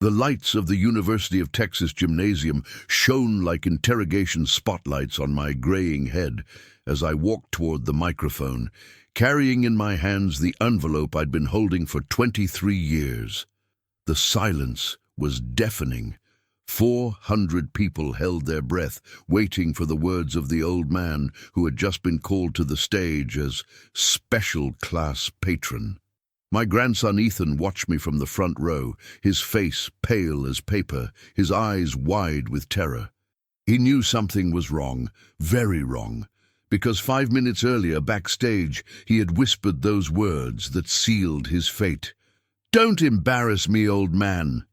The lights of the University of Texas gymnasium shone like interrogation spotlights on my graying head as I walked toward the microphone, carrying in my hands the envelope I'd been holding for 23 years. The silence was deafening. 400 people held their breath, waiting for the words of the old man who had just been called to the stage as special class patron. My grandson Ethan watched me from the front row, his face pale as paper, his eyes wide with terror. He knew something was wrong, very wrong, because 5 minutes earlier, backstage, he had whispered those words that sealed his fate. "Don't embarrass me, old man."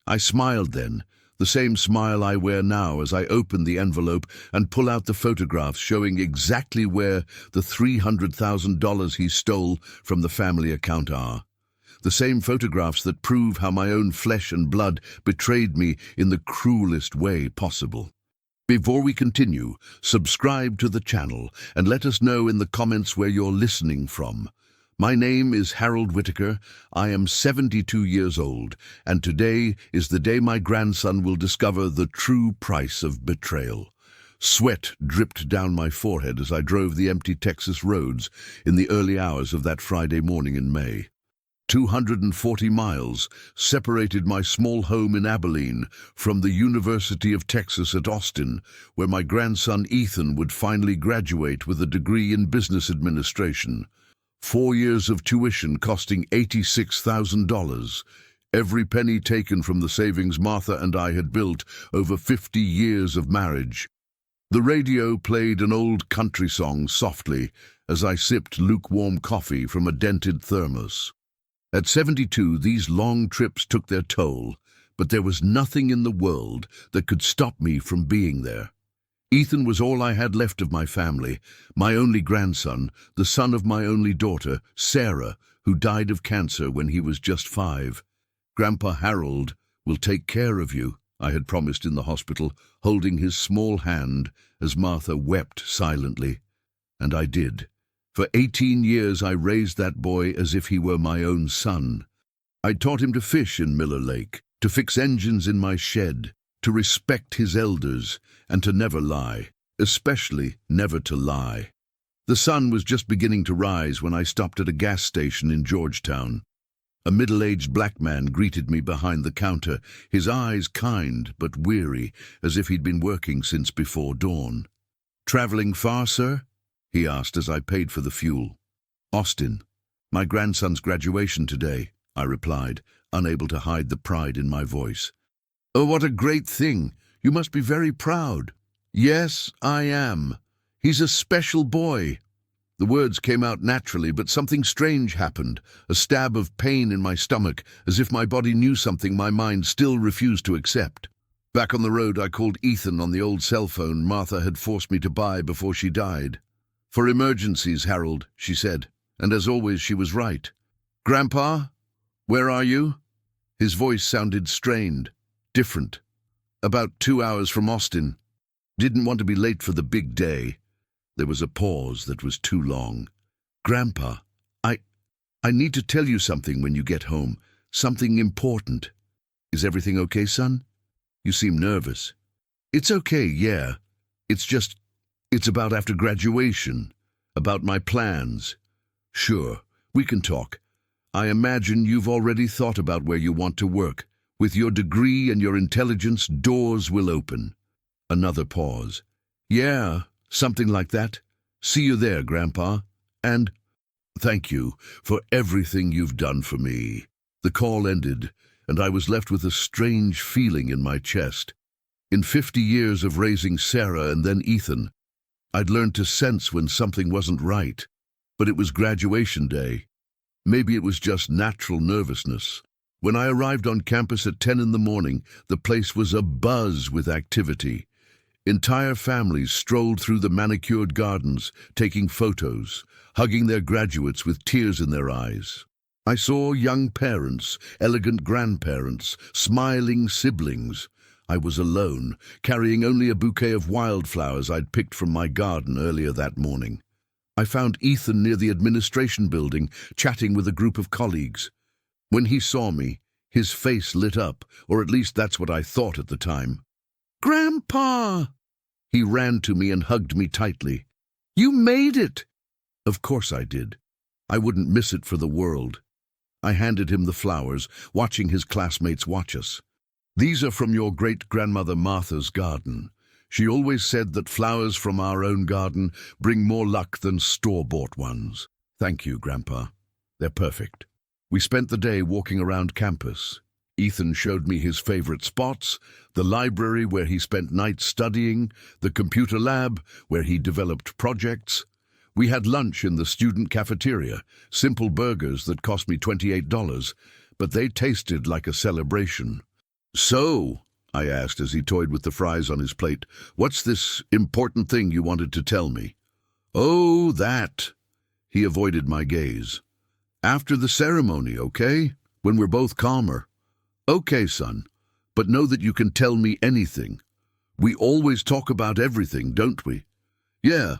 I smiled then, the same smile I wear now as I open the envelope and pull out the photographs showing exactly where the $300,000 he stole from the family account are. The same photographs that prove how my own flesh and blood betrayed me in the cruelest way possible. Before we continue, subscribe to the channel and let us know in the comments where you're listening from. My name is Harold Whitaker. I am 72 years old, and today is the day my grandson will discover the true price of betrayal. Sweat dripped down my forehead as I drove the empty Texas roads in the early hours of that Friday morning in May. 240 miles separated my small home in Abilene from the University of Texas at Austin, where my grandson Ethan would finally graduate with a degree in business administration. 4 years of tuition costing $86,000, every penny taken from the savings Martha and I had built over 50 years of marriage. The radio played an old country song softly as I sipped lukewarm coffee from a dented thermos. At 72, these long trips took their toll, but there was nothing in the world that could stop me from being there. Ethan was all I had left of my family, my only grandson, the son of my only daughter, Sarah, who died of cancer when he was just 5. "Grandpa Harold will take care of you," I had promised in the hospital, holding his small hand as Martha wept silently. And I did. For 18 years I raised that boy as if he were my own son. I taught him to fish in Miller Lake, to fix engines in my shed, to respect his elders, and to never lie, especially never to lie. The sun was just beginning to rise when I stopped at a gas station in Georgetown. A middle-aged black man greeted me behind the counter, his eyes kind but weary, as if he'd been working since before dawn. "Traveling far, sir?" he asked as I paid for the fuel. "Austin. My grandson's graduation today," I replied, unable to hide the pride in my voice. "Oh, what a great thing! You must be very proud." "Yes, I am. He's a special boy." The words came out naturally, but something strange happened, a stab of pain in my stomach, as if my body knew something my mind still refused to accept. Back on the road, I called Ethan on the old cell phone Martha had forced me to buy before she died. "For emergencies, Harold," she said, and as always she was right. "Grandpa, where are you?" His voice sounded strained, different. "About 2 hours from Austin. Didn't want to be late for the big day." There was a pause that was too long. "Grandpa, I need to tell you something when you get home. Something important." "Is everything okay, son? You seem nervous." "It's okay, yeah. It's about after graduation, about my plans." "Sure, we can talk. I imagine you've already thought about where you want to work. With your degree and your intelligence, doors will open." Another pause. "Yeah, something like that. See you there, Grandpa. And thank you for everything you've done for me." The call ended, and I was left with a strange feeling in my chest. In 50 years of raising Sarah and then Ethan, I'd learned to sense when something wasn't right. But it was graduation day. Maybe it was just natural nervousness. When I arrived on campus at 10 in the morning, the place was abuzz with activity. Entire families strolled through the manicured gardens, taking photos, hugging their graduates with tears in their eyes. I saw young parents, elegant grandparents, smiling siblings. I was alone, carrying only a bouquet of wildflowers I'd picked from my garden earlier that morning. I found Ethan near the administration building, chatting with a group of colleagues. When he saw me, His face lit up, or at least that's what I thought at the time. "Grandpa!" He ran to me and hugged me tightly. "You made it!" Of course I did. I wouldn't miss it for the world. I handed him the flowers, watching his classmates watch us. "These are from your great-grandmother Martha's garden. She always said that flowers from our own garden bring more luck than store-bought ones." "Thank you, Grandpa. They're perfect." We spent the day walking around campus. Ethan showed me his favorite spots, the library where he spent nights studying, the computer lab where he developed projects. We had lunch in the student cafeteria, simple burgers that cost me $28, but they tasted like a celebration. "So," I asked as he toyed with the fries on his plate, "what's this important thing you wanted to tell me?" "Oh, that." He avoided my gaze. "After the ceremony, okay? When we're both calmer." "Okay, son, but know that you can tell me anything. We always talk about everything, don't we?" "Yeah,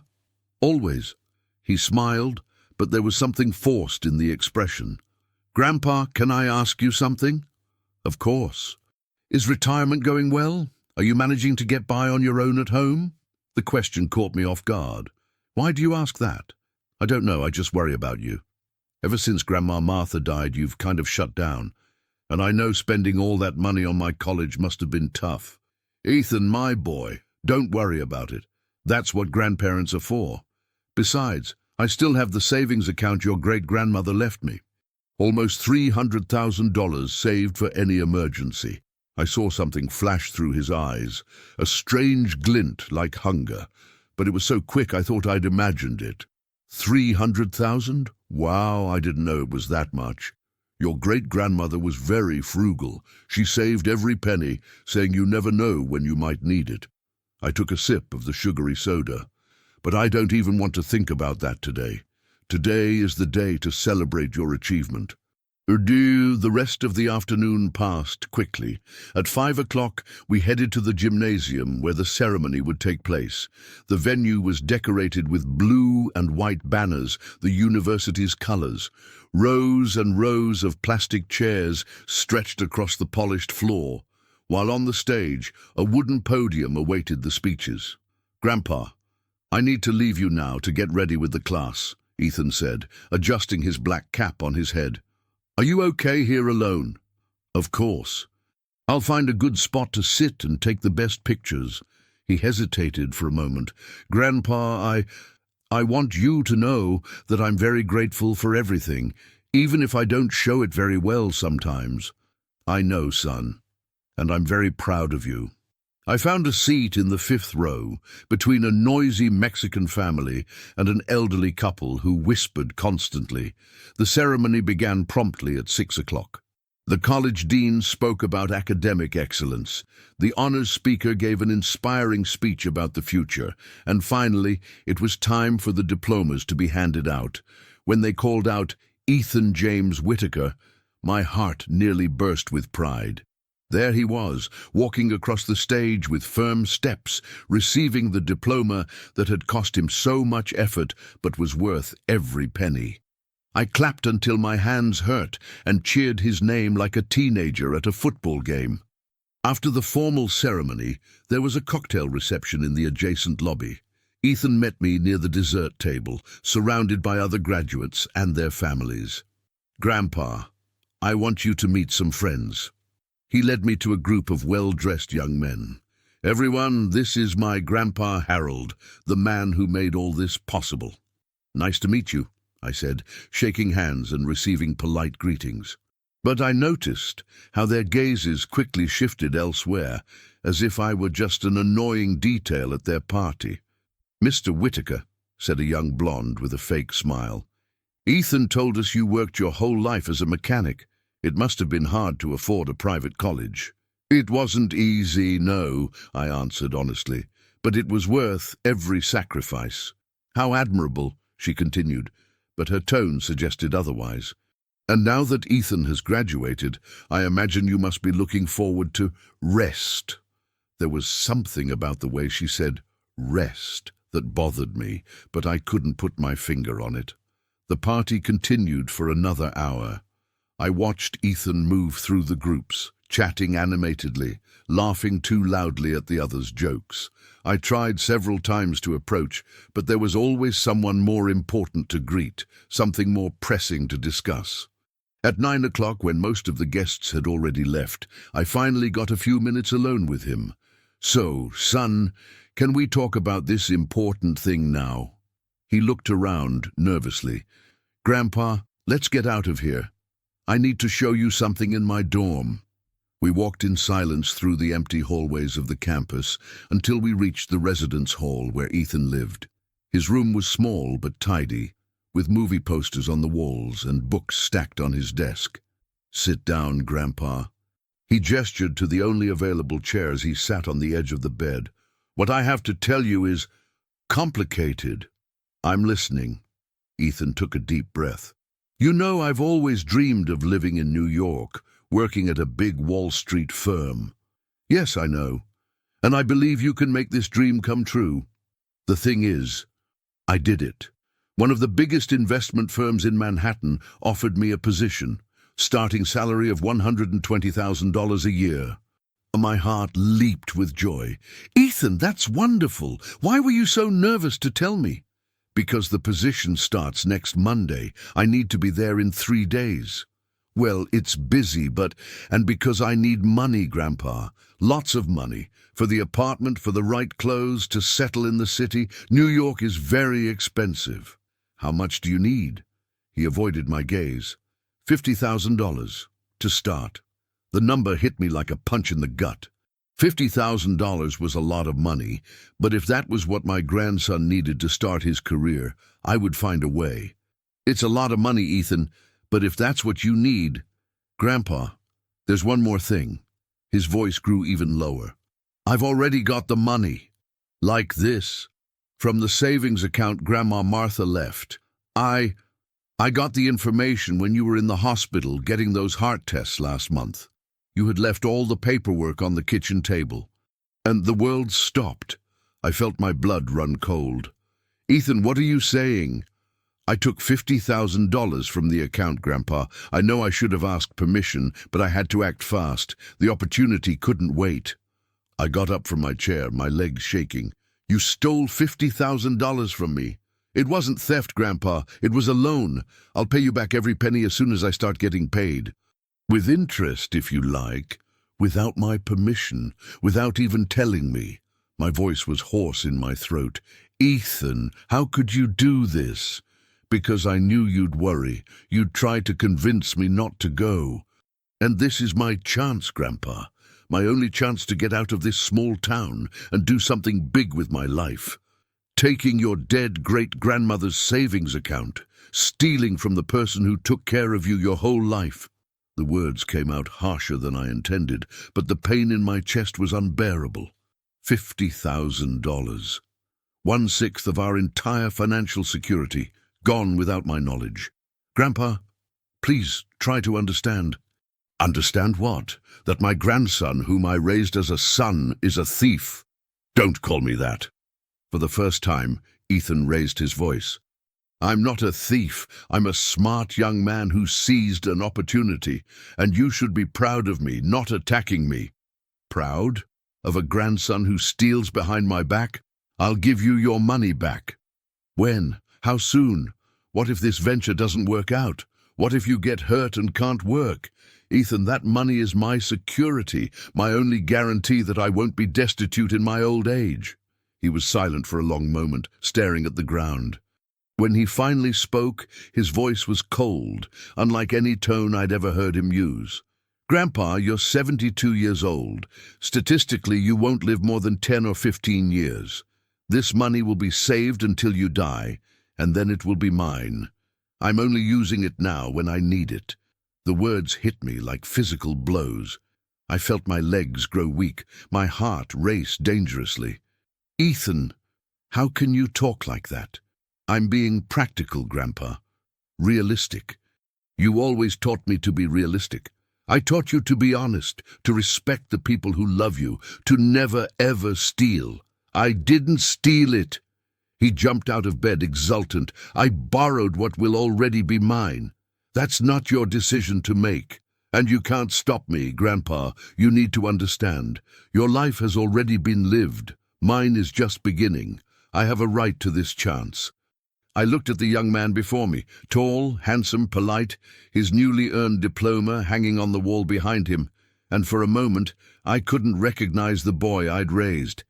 always." He smiled, but there was something forced in the expression. "Grandpa, can I ask you something?" "Of course." "Is retirement going well? Are you managing to get by on your own at home?" The question caught me off guard. "Why do you ask that?" "I don't know, I just worry about you. Ever since Grandma Martha died, you've kind of shut down. And I know spending all that money on my college must have been tough." "Ethan, my boy, don't worry about it. That's what grandparents are for. Besides, I still have the savings account your great-grandmother left me. Almost $300,000 saved for any emergency." I saw something flash through his eyes, a strange glint like hunger, but it was so quick I thought I'd imagined it. 300,000? Wow, I didn't know it was that much. Your great-grandmother was very frugal. She saved every penny, saying you never know when you might need it. I took a sip of the sugary soda. But I don't even want to think about that today. Today is the day to celebrate your achievement. The rest of the afternoon passed quickly. At 5 o'clock, we headed to the gymnasium where the ceremony would take place. The venue was decorated with blue and white banners, the university's colors. Rows and rows of plastic chairs stretched across the polished floor, while on the stage, a wooden podium awaited the speeches. "Grandpa, I need to leave you now to get ready with the class," Ethan said, adjusting his black cap on his head. "Are you okay here alone?" "Of course. I'll find a good spot to sit and take the best pictures." He hesitated for a moment. "Grandpa, I want you to know that I'm very grateful for everything, even if I don't show it very well sometimes." "I know, son, and I'm very proud of you." I found a seat in the 5th row, between a noisy Mexican family and an elderly couple who whispered constantly. The ceremony began promptly at 6 o'clock. The college dean spoke about academic excellence. The honors speaker gave an inspiring speech about the future, and finally, it was time for the diplomas to be handed out. When they called out Ethan James Whitaker, my heart nearly burst with pride. There he was, walking across the stage with firm steps, receiving the diploma that had cost him so much effort but was worth every penny. I clapped until my hands hurt and cheered his name like a teenager at a football game. After the formal ceremony, there was a cocktail reception in the adjacent lobby. Ethan met me near the dessert table, surrounded by other graduates and their families. "Grandpa, I want you to meet some friends." He led me to a group of well-dressed young men. "Everyone, this is my Grandpa Harold, the man who made all this possible." "Nice to meet you," I said, shaking hands and receiving polite greetings. But I noticed how their gazes quickly shifted elsewhere, as if I were just an annoying detail at their party. "Mr. Whitaker," said a young blonde with a fake smile, "Ethan told us you worked your whole life as a mechanic. It must have been hard to afford a private college." "It wasn't easy, no," I answered honestly, "but it was worth every sacrifice." "How admirable," she continued, but her tone suggested otherwise. "And now that Ethan has graduated, I imagine you must be looking forward to rest." There was something about the way she said rest that bothered me, but I couldn't put my finger on it. The party continued for another hour. I watched Ethan move through the groups, chatting animatedly, laughing too loudly at the others' jokes. I tried several times to approach, but there was always someone more important to greet, something more pressing to discuss. At 9 o'clock, when most of the guests had already left, I finally got a few minutes alone with him. "So, son, can we talk about this important thing now?" He looked around nervously. "Grandpa, let's get out of here. I need to show you something in my dorm." We walked in silence through the empty hallways of the campus until we reached the residence hall where Ethan lived. His room was small but tidy, with movie posters on the walls and books stacked on his desk. "Sit down, Grandpa." He gestured to the only available chairs. He sat on the edge of the bed. "What I have to tell you is complicated." "I'm listening." Ethan took a deep breath. "You know, I've always dreamed of living in New York, working at a big Wall Street firm." "Yes, I know. And I believe you can make this dream come true. The thing is, I did it. One of the biggest investment firms in Manhattan offered me a position, starting salary of $120,000 a year." My heart leaped with joy. "Ethan, that's wonderful. Why were you so nervous to tell me?" "Because the position starts next Monday. I need to be there in 3 days." "Well, it's busy, and because I need money, Grandpa. Lots of money. For the apartment, for the right clothes, to settle in the city. New York is very expensive." "How much do you need?" He avoided my gaze. $50,000 to start." The number hit me like a punch in the gut. $50,000 was a lot of money, but if that was what my grandson needed to start his career, I would find a way. "It's a lot of money, Ethan, but if that's what you need—" "Grandpa, there's one more thing." His voice grew even lower. "I've already got the money. Like this. From the savings account Grandma Martha left. I got the information when you were in the hospital getting those heart tests last month. You had left all the paperwork on the kitchen table." And the world stopped. I felt my blood run cold. "Ethan, what are you saying?" "I took $50,000 from the account, Grandpa. I know I should have asked permission, but I had to act fast. The opportunity couldn't wait." I got up from my chair, my legs shaking. "You stole $50,000 from me." "It wasn't theft, Grandpa. It was a loan. I'll pay you back every penny as soon as I start getting paid." "With interest, if you like. Without my permission, without even telling me." My voice was hoarse in my throat. "Ethan, how could you do this?" "Because I knew you'd worry. You'd try to convince me not to go. And this is my chance, Grandpa. My only chance to get out of this small town and do something big with my life. Taking your dead great-grandmother's savings account, stealing from the person who took care of you your whole life." The words came out harsher than I intended, but the pain in my chest was unbearable. $50,000. 1/6 of our entire financial security, gone without my knowledge. "Grandpa, please try to understand." "Understand what? That my grandson, whom I raised as a son, is a thief." "Don't call me that." For the first time, Ethan raised his voice. "I'm not a thief. I'm a smart young man who seized an opportunity, and you should be proud of me, not attacking me." "Proud? Of a grandson who steals behind my back? I'll give you your money back." "When? How soon? What if this venture doesn't work out? What if you get hurt and can't work? Ethan, that money is my security, my only guarantee that I won't be destitute in my old age." He was silent for a long moment, staring at the ground. When he finally spoke, his voice was cold, unlike any tone I'd ever heard him use. "Grandpa, you're 72 years old. Statistically, you won't live more than 10 or 15 years. This money will be saved until you die, and then it will be mine. I'm only using it now when I need it." The words hit me like physical blows. I felt my legs grow weak, my heart race dangerously. "Ethan, how can you talk like that?" "I'm being practical, Grandpa. Realistic. You always taught me to be realistic. I taught you to be honest, to respect the people who love you, to never ever steal. I didn't steal it." He jumped out of bed, exultant. "I borrowed what will already be mine." That's not your decision to make. And you can't stop me, Grandpa. You need to understand. Your life has already been lived. Mine is just beginning. I have a right to this chance. I looked at the young man before me, tall, handsome, polite, his newly earned diploma hanging on the wall behind him, and for a moment I couldn't recognize the boy I'd raised.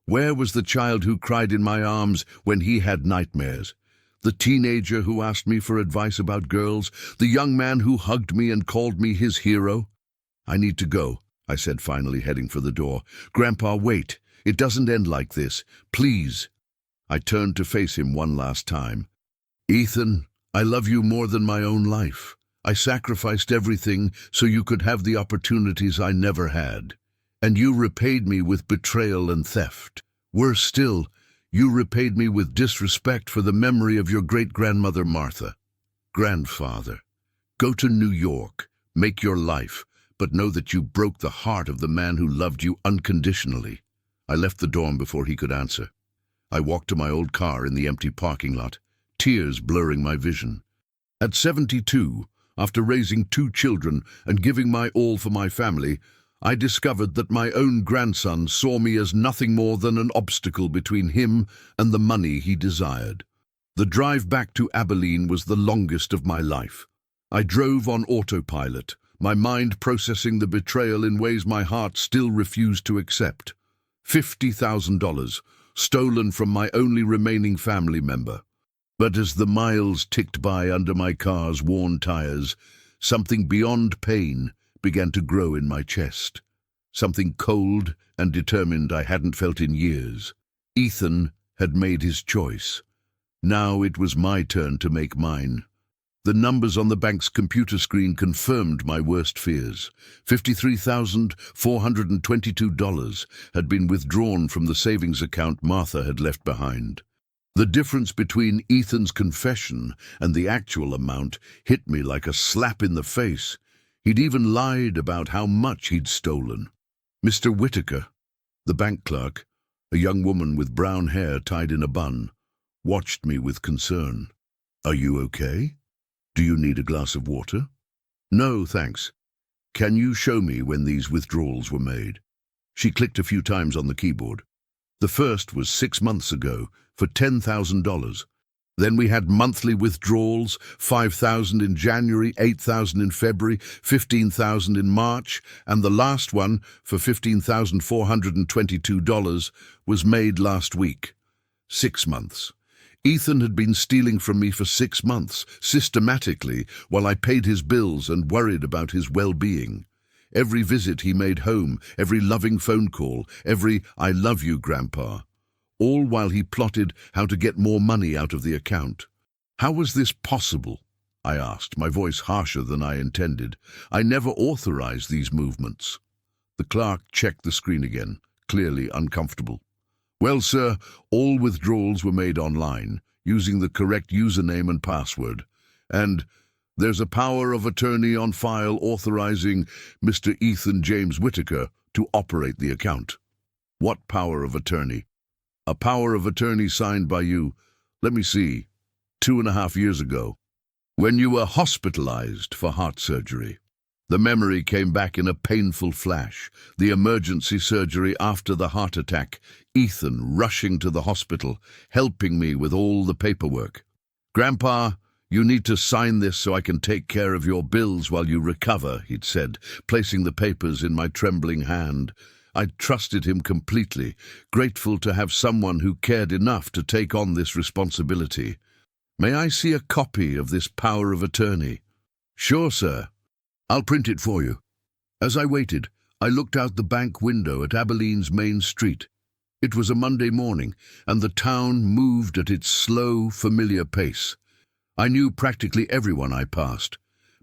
Where was the child who cried in my arms when he had nightmares? The teenager who asked me for advice about girls? The young man who hugged me and called me his hero? I need to go, I said, finally heading for the door. Grandpa, wait. It doesn't end like this. Please. I turned to face him one last time. Ethan, I love you more than my own life. I sacrificed everything so you could have the opportunities I never had. And you repaid me with betrayal and theft. Worse still, you repaid me with disrespect for the memory of your great-grandmother Martha. Grandfather, go to New York, make your life, but know that you broke the heart of the man who loved you unconditionally. I left the dorm before he could answer. I walked to my old car in the empty parking lot, tears blurring my vision. At 72, after raising 2 children and giving my all for my family, I discovered that my own grandson saw me as nothing more than an obstacle between him and the money he desired. The drive back to Abilene was the longest of my life. I drove on autopilot, my mind processing the betrayal in ways my heart still refused to accept. $50,000, stolen from my only remaining family member. But as the miles ticked by under my car's worn tires, something beyond pain began to grow in my chest. Something cold and determined I hadn't felt in years. Ethan had made his choice. Now it was my turn to make mine. The numbers on the bank's computer screen confirmed my worst fears. $53,422 had been withdrawn from the savings account Martha had left behind. The difference between Ethan's confession and the actual amount hit me like a slap in the face. He'd even lied about how much he'd stolen. Mr. Whitaker, the bank clerk, a young woman with brown hair tied in a bun, watched me with concern. Are you okay? Do you need a glass of water? No, thanks. Can you show me when these withdrawals were made? She clicked a few times on the keyboard. The first was 6 months ago for $10,000. Then we had monthly withdrawals, $5,000 in January, $8,000 in February, $15,000 in March, and the last one, for $15,422, was made last week. 6 months. Ethan had been stealing from me for 6 months, systematically, while I paid his bills and worried about his well-being. Every visit he made home, every loving phone call, every "I love you, Grandpa," all while he plotted how to get more money out of the account. How was this possible? I asked, my voice harsher than I intended. I never authorized these movements. The clerk checked the screen again, clearly uncomfortable. Well, sir, all withdrawals were made online, using the correct username and password. And there's a power of attorney on file authorizing Mr. Ethan James Whitaker to operate the account. What power of attorney? A power of attorney signed by you, let me see, 2.5 years ago, when you were hospitalized for heart surgery. The memory came back in a painful flash, the emergency surgery after the heart attack, Ethan rushing to the hospital, helping me with all the paperwork. Grandpa, you need to sign this so I can take care of your bills while you recover, he'd said, placing the papers in my trembling hand. I trusted him completely, grateful to have someone who cared enough to take on this responsibility. May I see a copy of this power of attorney? Sure, sir. I'll print it for you. As I waited, I looked out the bank window at Abilene's main street. It was a Monday morning, and the town moved at its slow, familiar pace. I knew practically everyone I passed.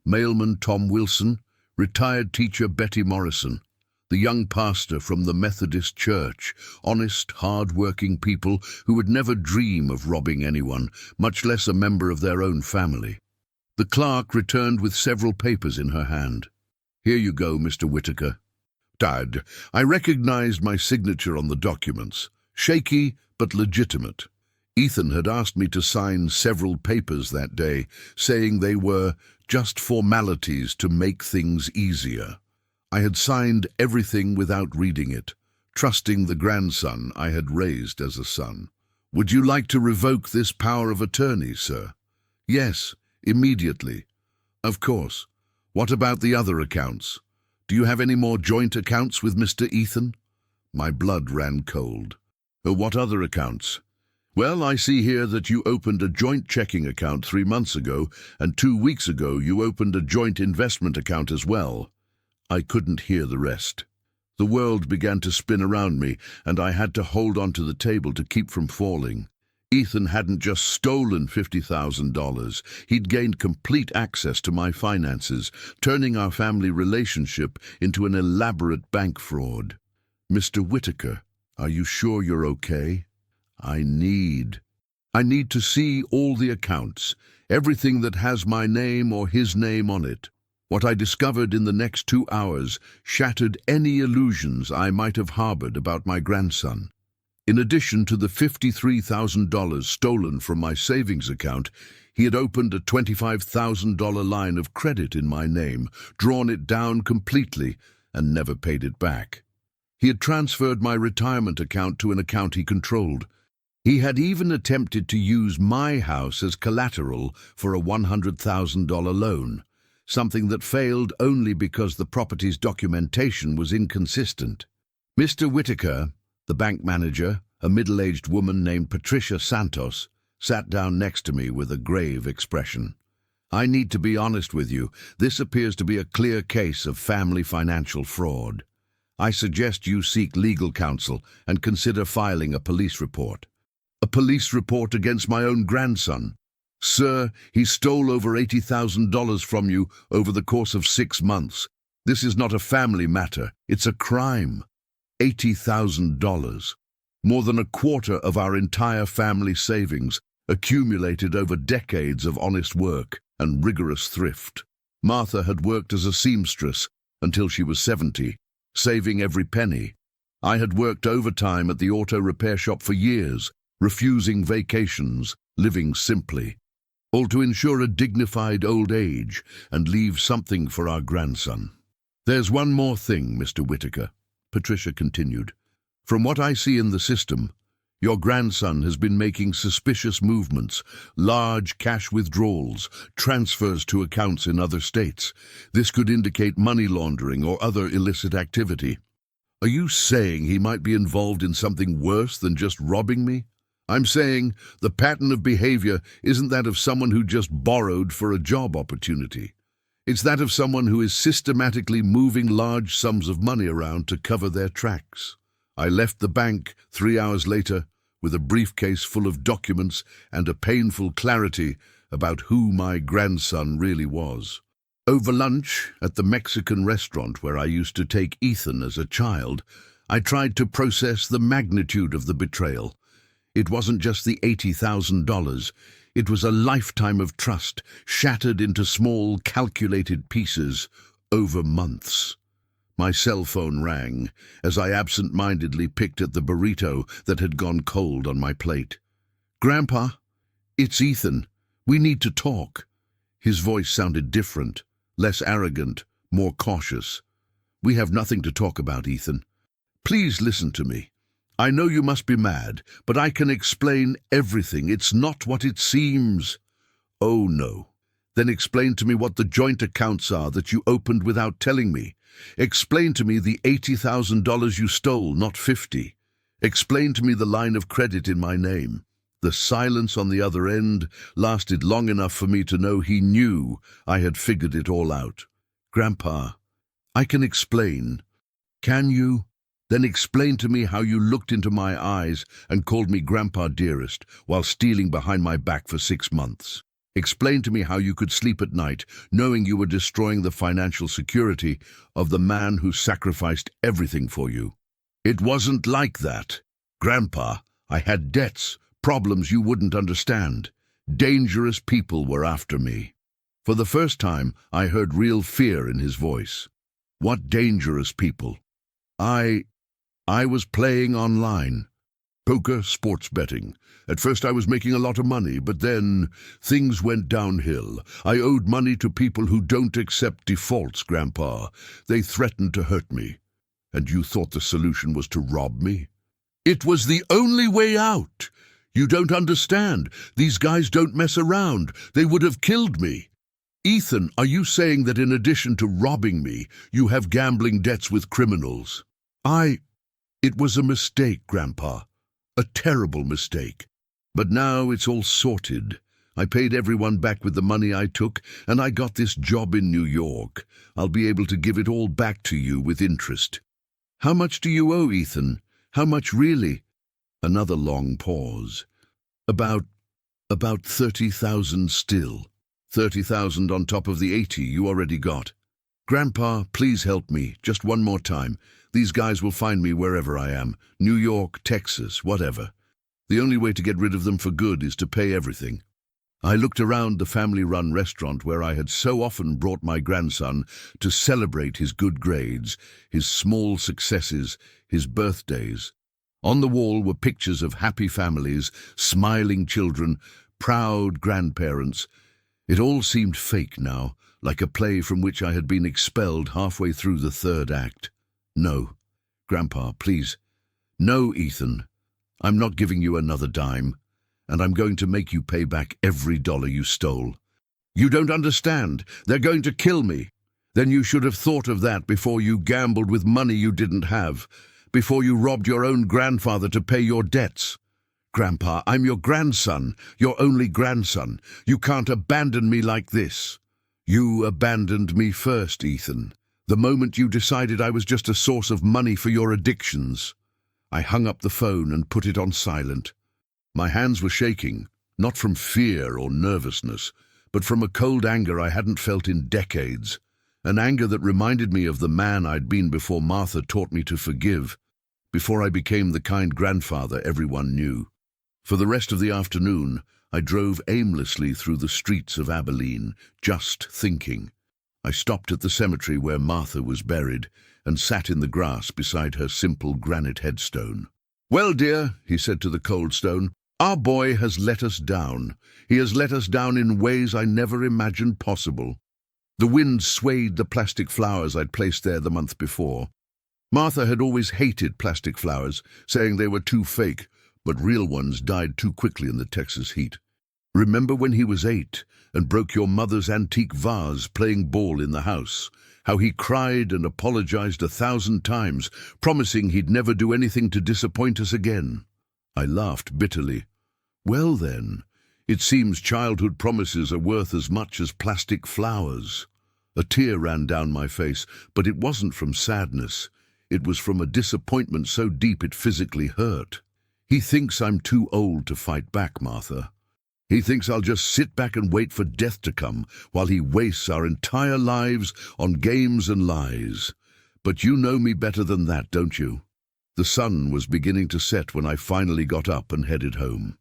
Mailman Tom Wilson, retired teacher Betty Morrison, the young pastor from the Methodist Church, honest, hard-working people who would never dream of robbing anyone, much less a member of their own family. The clerk returned with several papers in her hand. Here you go, Mr. Whitaker. Dad, I recognized my signature on the documents. Shaky, but legitimate. Ethan had asked me to sign several papers that day, saying they were just formalities to make things easier. I had signed everything without reading it, trusting the grandson I had raised as a son. "Would you like to revoke this power of attorney, sir?" "Yes, immediately." "Of course. What about the other accounts? Do you have any more joint accounts with Mr. Ethan?" My blood ran cold. "What other accounts?" "Well, I see here that you opened a joint checking account 3 months ago, and 2 weeks ago you opened a joint investment account as well." I couldn't hear the rest. The world began to spin around me, and I had to hold onto the table to keep from falling. Ethan hadn't just stolen $50,000. He'd gained complete access to my finances, turning our family relationship into an elaborate bank fraud. "Mr. Whitaker, are you sure you're okay? I need to see all the accounts, everything that has my name or his name on it." What I discovered in the next 2 hours shattered any illusions I might have harbored about my grandson. In addition to the $53,000 stolen from my savings account, he had opened a $25,000 line of credit in my name, drawn it down completely, and never paid it back. He had transferred my retirement account to an account he controlled. He had even attempted to use my house as collateral for a $100,000 loan, something that failed only because the property's documentation was inconsistent. Mr. Whitaker, the bank manager, a middle-aged woman named Patricia Santos, sat down next to me with a grave expression. "I need to be honest with you. This appears to be a clear case of family financial fraud. I suggest you seek legal counsel and consider filing a police report." "A police report against my own grandson? Sir, he stole over $80,000 from you over the course of 6 months. This is not a family matter, it's a crime." $80,000. More than a quarter of our entire family savings, accumulated over decades of honest work and rigorous thrift. Martha had worked as a seamstress until she was 70, saving every penny. I had worked overtime at the auto repair shop for years, refusing vacations, living simply, all to ensure a dignified old age and leave something for our grandson. "There's one more thing, Mr. Whitaker," Patricia continued. "From what I see in the system, your grandson has been making suspicious movements, large cash withdrawals, transfers to accounts in other states. This could indicate money laundering or other illicit activity. Are you saying he might be involved in something worse than just robbing me? I'm saying the pattern of behavior isn't that of someone who just borrowed for a job opportunity. It's that of someone who is systematically moving large sums of money around to cover their tracks." I left the bank 3 hours later with a briefcase full of documents and a painful clarity about who my grandson really was. Over lunch at the Mexican restaurant where I used to take Ethan as a child, I tried to process the magnitude of the betrayal. It wasn't just the $80,000. It was a lifetime of trust, shattered into small, calculated pieces over months. My cell phone rang as I absent-mindedly picked at the burrito that had gone cold on my plate. "Grandpa, it's Ethan. We need to talk." His voice sounded different, less arrogant, more cautious. "We have nothing to talk about, Ethan. Please listen to me. I know you must be mad, but I can explain everything. It's not what it seems." "Oh, no. Then explain to me what the joint accounts are that you opened without telling me. Explain to me the $80,000 you stole, not 50. Explain to me the line of credit in my name." The silence on the other end lasted long enough for me to know he knew I had figured it all out. "Grandpa, I can explain." "Can you? Then explain to me how you looked into my eyes and called me Grandpa dearest while stealing behind my back for 6 months. Explain to me how you could sleep at night knowing you were destroying the financial security of the man who sacrificed everything for you." "It wasn't like that. Grandpa, I had debts, problems you wouldn't understand. Dangerous people were after me." For the first time, I heard real fear in his voice. "What dangerous people?" I was playing online. Poker, sports betting. At first I was making a lot of money, but then things went downhill. I owed money to people who don't accept defaults, Grandpa. They threatened to hurt me. And you thought the solution was to rob me? It was the only way out. You don't understand. These guys don't mess around. They would have killed me. Ethan, are you saying that in addition to robbing me, you have gambling debts with criminals? It was a mistake, Grandpa. A terrible mistake. But now it's all sorted. I paid everyone back with the money I took, and I got this job in New York. I'll be able to give it all back to you with interest. How much do you owe, Ethan? How much really? Another long pause. About 30,000 still. 30,000 on top of the 80 you already got. Grandpa, please help me, just one more time. These guys will find me wherever I am. New York, Texas, whatever. The only way to get rid of them for good is to pay everything. I looked around the family-run restaurant where I had so often brought my grandson to celebrate his good grades, his small successes, his birthdays. On the wall were pictures of happy families, smiling children, proud grandparents. It all seemed fake now, like a play from which I had been expelled halfway through the third act. No, Grandpa, please. No, Ethan. I'm not giving you another dime, and I'm going to make you pay back every dollar you stole. You don't understand. They're going to kill me. Then you should have thought of that before you gambled with money you didn't have, before you robbed your own grandfather to pay your debts. Grandpa, I'm your grandson, your only grandson. You can't abandon me like this. You abandoned me first, Ethan. The moment you decided I was just a source of money for your addictions. I hung up the phone and put it on silent. My hands were shaking, not from fear or nervousness, but from a cold anger I hadn't felt in decades, an anger that reminded me of the man I'd been before Martha taught me to forgive, before I became the kind grandfather everyone knew. For the rest of the afternoon, I drove aimlessly through the streets of Abilene, just thinking. I stopped at the cemetery where Martha was buried and sat in the grass beside her simple granite headstone. "Well, dear," he said to the cold stone, "our boy has let us down. He has let us down in ways I never imagined possible." The wind swayed the plastic flowers I'd placed there the month before. Martha had always hated plastic flowers, saying they were too fake, but real ones died too quickly in the Texas heat. Remember when he was 8 and broke your mother's antique vase playing ball in the house? How he cried and apologized 1,000 times, promising he'd never do anything to disappoint us again. I laughed bitterly. Well then, it seems childhood promises are worth as much as plastic flowers. A tear ran down my face, but it wasn't from sadness. It was from a disappointment so deep it physically hurt. He thinks I'm too old to fight back, Martha. He thinks I'll just sit back and wait for death to come while he wastes our entire lives on games and lies. But you know me better than that, don't you? The sun was beginning to set when I finally got up and headed home.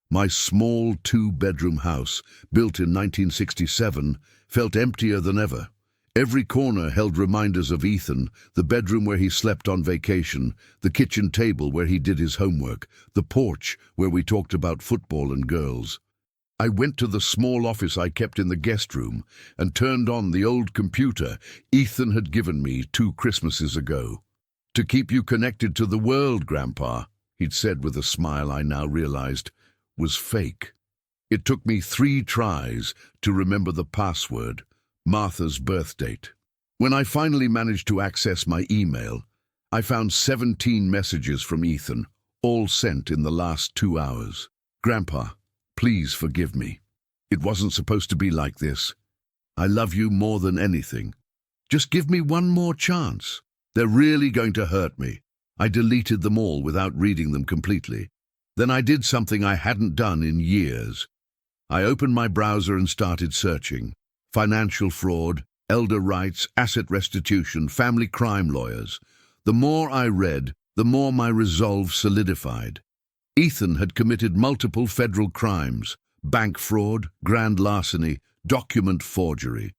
My small 2-bedroom house, built in 1967, felt emptier than ever. Every corner held reminders of Ethan, the bedroom where he slept on vacation, the kitchen table where he did his homework, the porch where we talked about football and girls. I went to the small office I kept in the guest room and turned on the old computer Ethan had given me 2 Christmases ago. "To keep you connected to the world, Grandpa," he'd said with a smile I now realized was fake. It took me 3 tries to remember the password, Martha's birth date. When I finally managed to access my email, I found 17 messages from Ethan, all sent in the last 2 hours. "Grandpa, please forgive me. It wasn't supposed to be like this. I love you more than anything. Just give me one more chance. They're really going to hurt me." I deleted them all without reading them completely. Then I did something I hadn't done in years. I opened my browser and started searching. Financial fraud, elder rights, asset restitution, family crime lawyers. The more I read, the more my resolve solidified. Ethan had committed multiple federal crimes: bank fraud, grand larceny, document forgery.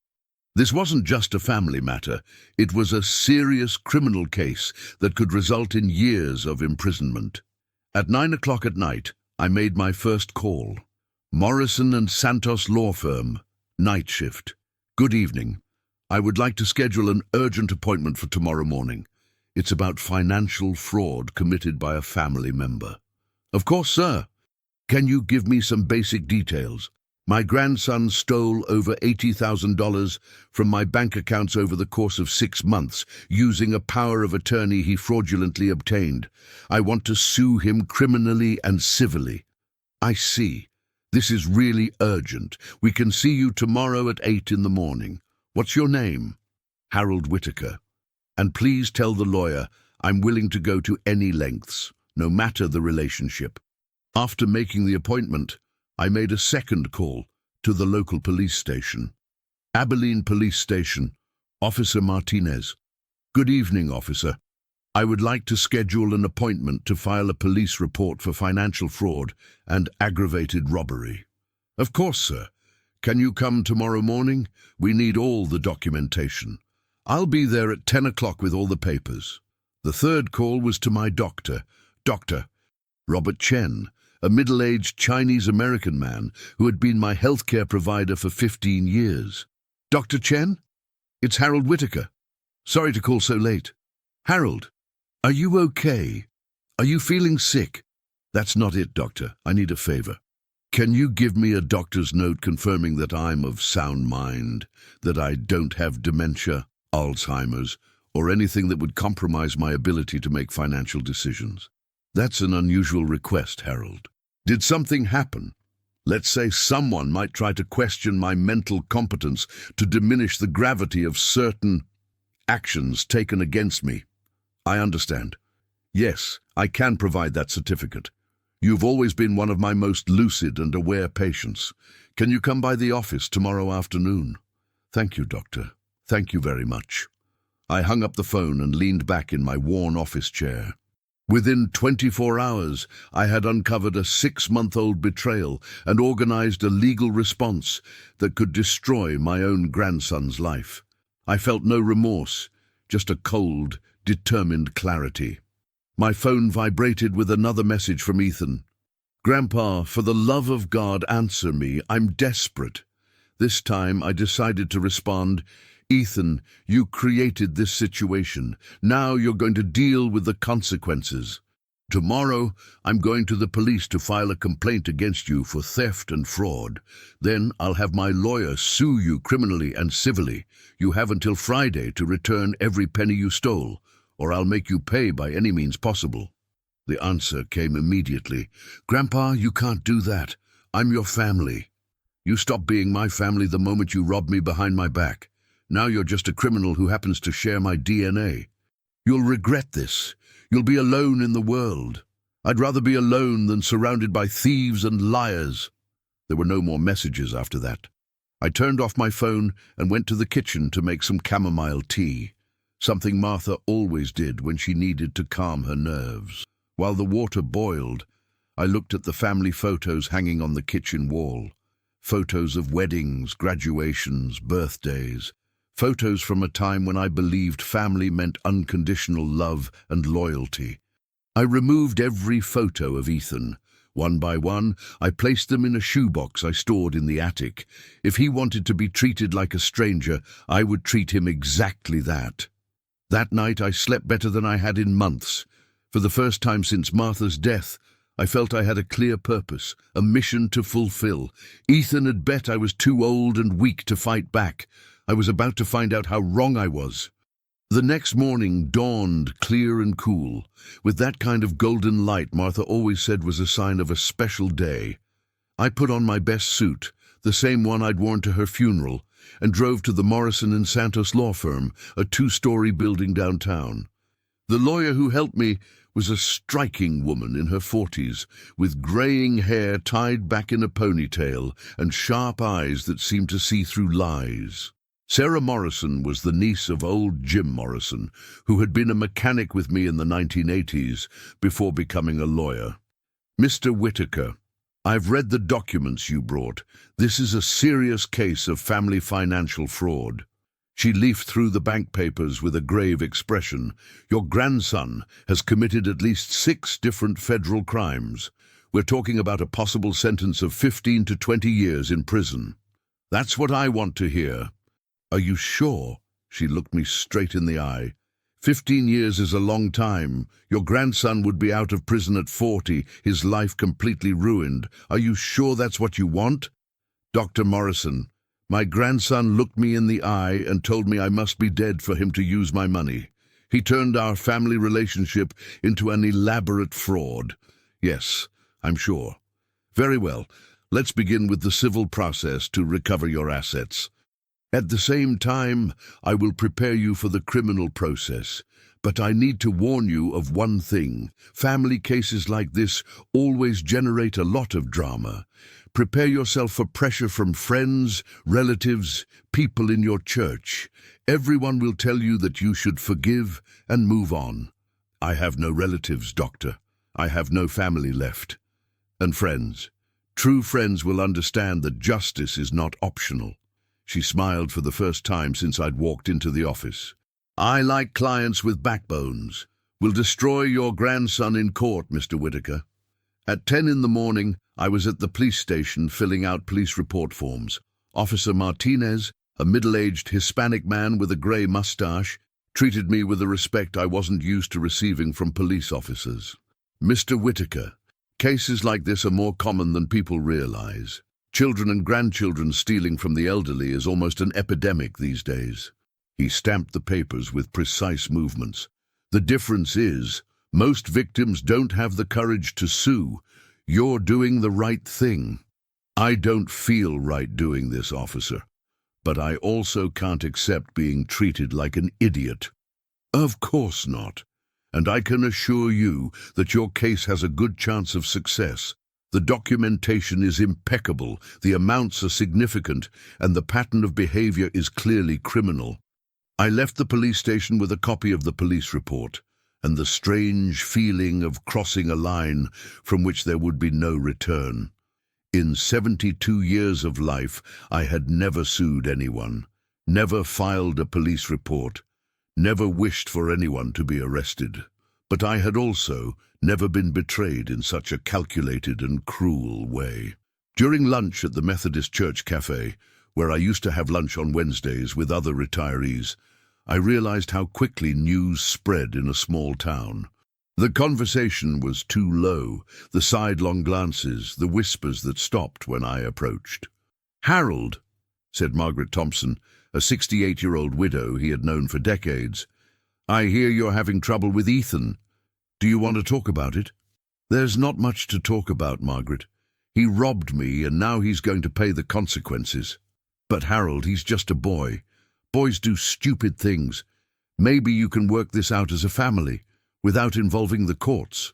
This wasn't just a family matter. It was a serious criminal case that could result in years of imprisonment. At 9 o'clock at night, I made my first call. Morrison and Santos Law Firm, night shift. Good evening. I would like to schedule an urgent appointment for tomorrow morning. It's about financial fraud committed by a family member. Of course, sir. Can you give me some basic details? My grandson stole over $80,000 from my bank accounts over the course of 6 months, using a power of attorney he fraudulently obtained. I want to sue him criminally and civilly. I see. This is really urgent. We can see you tomorrow at 8 in the morning. What's your name? Harold Whitaker. And please tell the lawyer I'm willing to go to any lengths, no matter the relationship. After making the appointment, I made a second call to the local police station. Abilene Police Station, Officer Martinez. Good evening, officer. I would like to schedule an appointment to file a police report for financial fraud and aggravated robbery. Of course, sir. Can you come tomorrow morning? We need all the documentation. I'll be there at 10 o'clock with all the papers. The third call was to my doctor, Dr. Robert Chen, a middle-aged Chinese-American man who had been my healthcare provider for 15 years. Dr. Chen? It's Harold Whitaker. Sorry to call so late. Harold, are you okay? Are you feeling sick? That's not it, doctor. I need a favor. Can you give me a doctor's note confirming that I'm of sound mind, that I don't have dementia, Alzheimer's, or anything that would compromise my ability to make financial decisions? That's an unusual request, Harold. Did something happen? Let's say someone might try to question my mental competence to diminish the gravity of certain actions taken against me. I understand. Yes, I can provide that certificate. You've always been one of my most lucid and aware patients. Can you come by the office tomorrow afternoon? Thank you, doctor. Thank you very much. I hung up the phone and leaned back in my worn office chair. Within 24 hours, I had uncovered a 6-month-old betrayal and organized a legal response that could destroy my own grandson's life. I felt no remorse, just a cold, determined clarity. My phone vibrated with another message from Ethan. Grandpa, for the love of God, answer me. I'm desperate. This time I decided to respond, Ethan, you created this situation. Now you're going to deal with the consequences. Tomorrow, I'm going to the police to file a complaint against you for theft and fraud. Then I'll have my lawyer sue you criminally and civilly. You have until Friday to return every penny you stole, or I'll make you pay by any means possible. The answer came immediately. Grandpa, you can't do that. I'm your family. You stopped being my family the moment you robbed me behind my back. Now you're just a criminal who happens to share my DNA. You'll regret this. You'll be alone in the world. I'd rather be alone than surrounded by thieves and liars. There were no more messages after that. I turned off my phone and went to the kitchen to make some chamomile tea, something Martha always did when she needed to calm her nerves. While the water boiled, I looked at the family photos hanging on the kitchen wall. Photos of weddings, graduations, birthdays. Photos from a time when I believed family meant unconditional love and loyalty. I removed every photo of Ethan. One by one, I placed them in a shoebox I stored in the attic. If he wanted to be treated like a stranger, I would treat him exactly that. That night I slept better than I had in months. For the first time since Martha's death, I felt I had a clear purpose, a mission to fulfill. Ethan had bet I was too old and weak to fight back. I was about to find out how wrong I was. The next morning dawned clear and cool, with that kind of golden light Martha always said was a sign of a special day. I put on my best suit, the same one I'd worn to her funeral, and drove to the Morrison and Santos law firm, a 2-story building downtown. The lawyer who helped me was a striking woman in her 40s, with graying hair tied back in a ponytail and sharp eyes that seemed to see through lies. Sarah Morrison was the niece of old Jim Morrison, who had been a mechanic with me in the 1980s before becoming a lawyer. Mr. Whitaker, I've read the documents you brought. This is a serious case of family financial fraud. She leafed through the bank papers with a grave expression. Your grandson has committed at least 6 different federal crimes. We're talking about a possible sentence of 15 to 20 years in prison. That's what I want to hear. Are you sure? She looked me straight in the eye. 15 years is a long time. Your grandson would be out of prison at 40, his life completely ruined. Are you sure that's what you want? Dr. Morrison, my grandson looked me in the eye and told me I must be dead for him to use my money. He turned our family relationship into an elaborate fraud. Yes, I'm sure. Very well. Let's begin with the civil process to recover your assets. At the same time, I will prepare you for the criminal process. But I need to warn you of one thing. Family cases like this always generate a lot of drama. Prepare yourself for pressure from friends, relatives, people in your church. Everyone will tell you that you should forgive and move on. I have no relatives, doctor. I have no family left. And friends. True friends will understand that justice is not optional. She smiled for the first time since I'd walked into the office. I like clients with backbones. We'll destroy your grandson in court, Mr. Whitaker. At 10 in the morning, I was at the police station filling out police report forms. Officer Martinez, a middle-aged Hispanic man with a grey mustache, treated me with a respect I wasn't used to receiving from police officers. Mr. Whitaker, cases like this are more common than people realize. Children and grandchildren stealing from the elderly is almost an epidemic these days. He stamped the papers with precise movements. The difference is, most victims don't have the courage to sue. You're doing the right thing. I don't feel right doing this, officer, but I also can't accept being treated like an idiot. Of course not. And I can assure you that your case has a good chance of success. The documentation is impeccable, the amounts are significant, and the pattern of behavior is clearly criminal. I left the police station with a copy of the police report, and the strange feeling of crossing a line from which there would be no return. In 72 years of life, I had never sued anyone, never filed a police report, never wished for anyone to be arrested. But I had also never been betrayed in such a calculated and cruel way. During lunch at the Methodist Church Cafe, where I used to have lunch on Wednesdays with other retirees, I realized how quickly news spread in a small town. The conversation was too low, the sidelong glances, the whispers that stopped when I approached. "Harold," said Margaret Thompson, a 68-year-old widow he had known for decades, "I hear you're having trouble with Ethan. Do you want to talk about it?" "There's not much to talk about, Margaret. He robbed me and now he's going to pay the consequences. But Harold, he's just a boy. Boys do stupid things. Maybe you can work this out as a family, without involving the courts."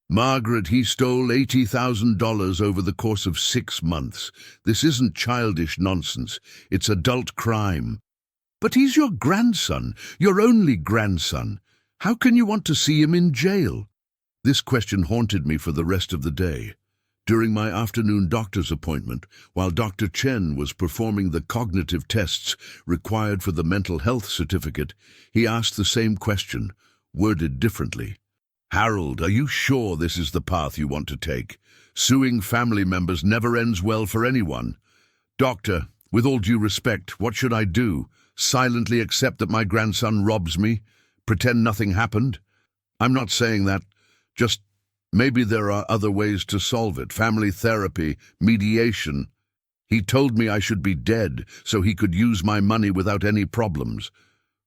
"Margaret, he stole $80,000 over the course of 6 months. This isn't childish nonsense. It's adult crime." "But he's your grandson, your only grandson. How can you want to see him in jail?" This question haunted me for the rest of the day. During my afternoon doctor's appointment, while Dr. Chen was performing the cognitive tests required for the mental health certificate, he asked the same question, worded differently. "Harold, are you sure this is the path you want to take? Suing family members never ends well for anyone." "Doctor, with all due respect, what should I do? Silently accept that my grandson robs me? Pretend nothing happened?" "I'm not saying that. Just maybe there are other ways to solve it. Family therapy, mediation. He told me I should be dead so he could use my money without any problems.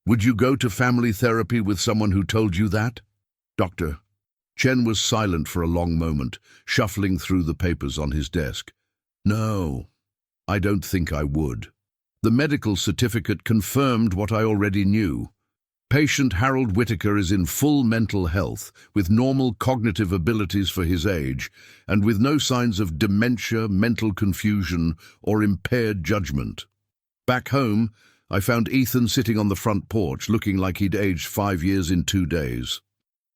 Would you go to family therapy with someone who told you that?" "Doctor." Chen was silent for a long moment, shuffling through the papers on his desk. "No, I don't think I would." The medical certificate confirmed what I already knew. Patient Harold Whitaker is in full mental health, with normal cognitive abilities for his age, and with no signs of dementia, mental confusion, or impaired judgment. Back home, I found Ethan sitting on the front porch, looking like he'd aged 5 years in 2 days.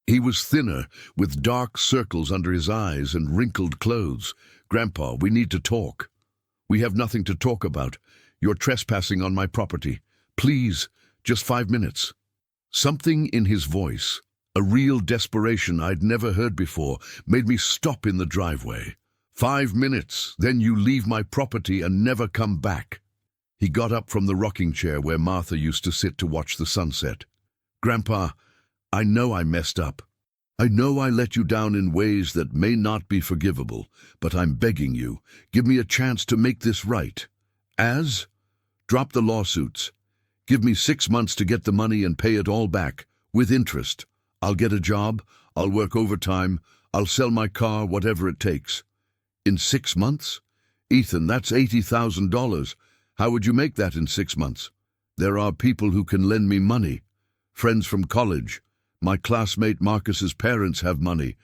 He was thinner, with dark circles under his eyes and wrinkled clothes. "Grandpa, we need to talk." "We have nothing to talk about. You're trespassing on my property. Please, just 5 minutes. Something in his voice, a real desperation I'd never heard before, made me stop in the driveway. 5 minutes, then you leave my property and never come back. He got up from the rocking chair where Martha used to sit to watch the sunset. Grandpa, I know I messed up. I know I let you down in ways that may not be forgivable, but I'm begging you, give me a chance to make this right. Drop the lawsuits. Give me 6 months to get the money and pay it all back, with interest. I'll get a job, I'll work overtime, I'll sell my car, whatever it takes. In 6 months? Ethan, that's $80,000. How would you make that in 6 months? There are people who can lend me money. Friends from college. My classmate Marcus's parents have money.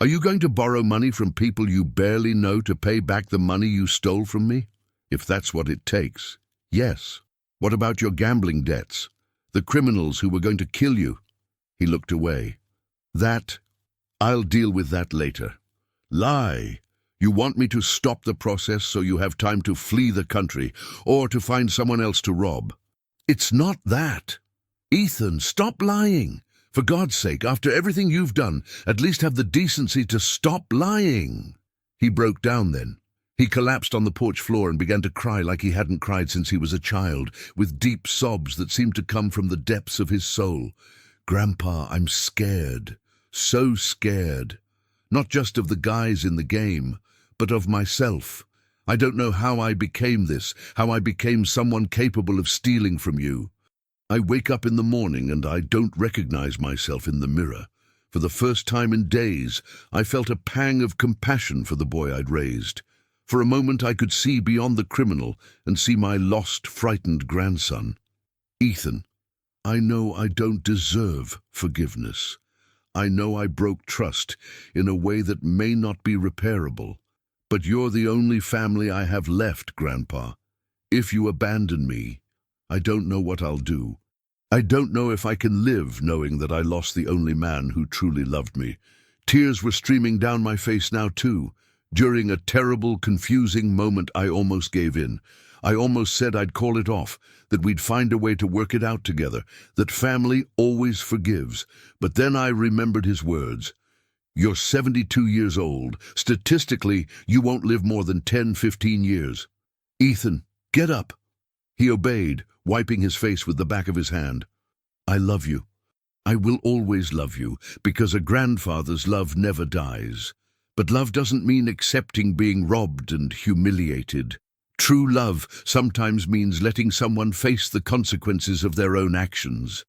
Are you going to borrow money from people you barely know to pay back the money you stole from me? If that's what it takes, yes. What about your gambling debts? The criminals who were going to kill you? He looked away. I'll deal with that later. Lie. You want me to stop the process so you have time to flee the country or to find someone else to rob? It's not that. Ethan, stop lying. For God's sake, after everything you've done, at least have the decency to stop lying. He broke down then. He collapsed on the porch floor and began to cry like he hadn't cried since he was a child, with deep sobs that seemed to come from the depths of his soul. Grandpa, I'm scared. So scared. Not just of the guys in the game, but of myself. I don't know how I became this, how I became someone capable of stealing from you. I wake up in the morning and I don't recognize myself in the mirror. For the first time in days, I felt a pang of compassion for the boy I'd raised. For a moment I could see beyond the criminal and see my lost, frightened grandson. Ethan, I know I don't deserve forgiveness. I know I broke trust in a way that may not be repairable. But you're the only family I have left, Grandpa. If you abandon me, I don't know what I'll do. I don't know if I can live knowing that I lost the only man who truly loved me. Tears were streaming down my face now too. During a terrible, confusing moment, I almost gave in. I almost said I'd call it off, that we'd find a way to work it out together, that family always forgives. But then I remembered his words. You're 72 years old. Statistically, you won't live more than 10-15 years. Ethan, get up. He obeyed, wiping his face with the back of his hand. I love you. I will always love you, because a grandfather's love never dies. But love doesn't mean accepting being robbed and humiliated. True love sometimes means letting someone face the consequences of their own actions.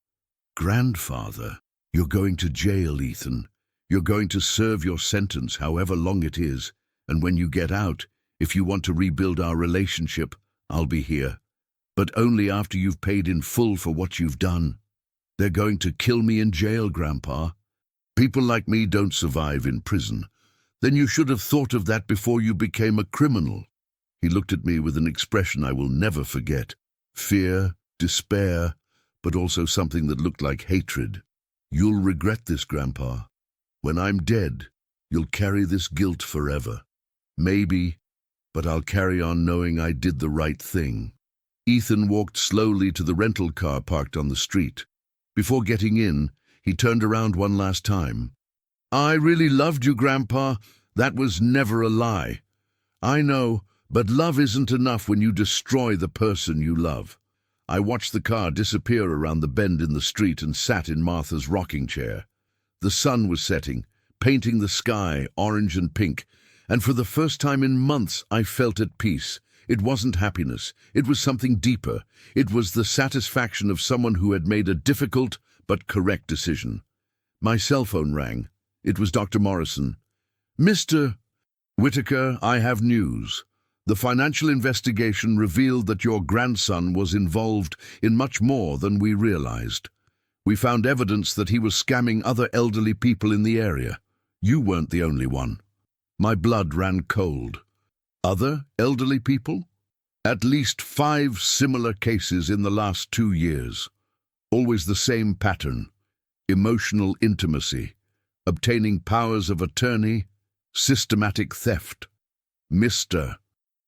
Grandfather, you're going to jail, Ethan. You're going to serve your sentence, however long it is. And when you get out, if you want to rebuild our relationship, I'll be here. But only after you've paid in full for what you've done. They're going to kill me in jail, Grandpa. People like me don't survive in prison. Then you should have thought of that before you became a criminal. He looked at me with an expression I will never forget. Fear, despair, but also something that looked like hatred. You'll regret this, Grandpa. When I'm dead, you'll carry this guilt forever. Maybe, but I'll carry on knowing I did the right thing. Ethan walked slowly to the rental car parked on the street. Before getting in, he turned around one last time. I really loved you, Grandpa. That was never a lie. I know, but love isn't enough when you destroy the person you love. I watched the car disappear around the bend in the street and sat in Martha's rocking chair. The sun was setting, painting the sky orange and pink, and for the first time in months I felt at peace. It wasn't happiness, it was something deeper. It was the satisfaction of someone who had made a difficult but correct decision. My cell phone rang. It was Dr. Morrison. Mr. Whitaker, I have news. The financial investigation revealed that your grandson was involved in much more than we realized. We found evidence that he was scamming other elderly people in the area. You weren't the only one. My blood ran cold. Other elderly people? At least 5 similar cases in the last 2 years. Always the same pattern. Emotional intimacy. Obtaining powers of attorney. Systematic theft. Mr.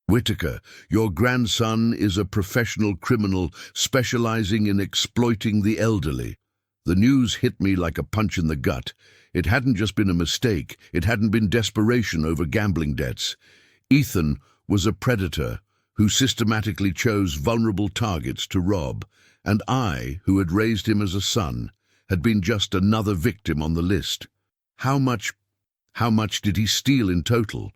Whitaker, your grandson is a professional criminal specializing in exploiting the elderly. The news hit me like a punch in the gut. It hadn't just been a mistake. It hadn't been desperation over gambling debts. Ethan was a predator who systematically chose vulnerable targets to rob, and I, who had raised him as a son, had been just another victim on the list. How much did he steal in total?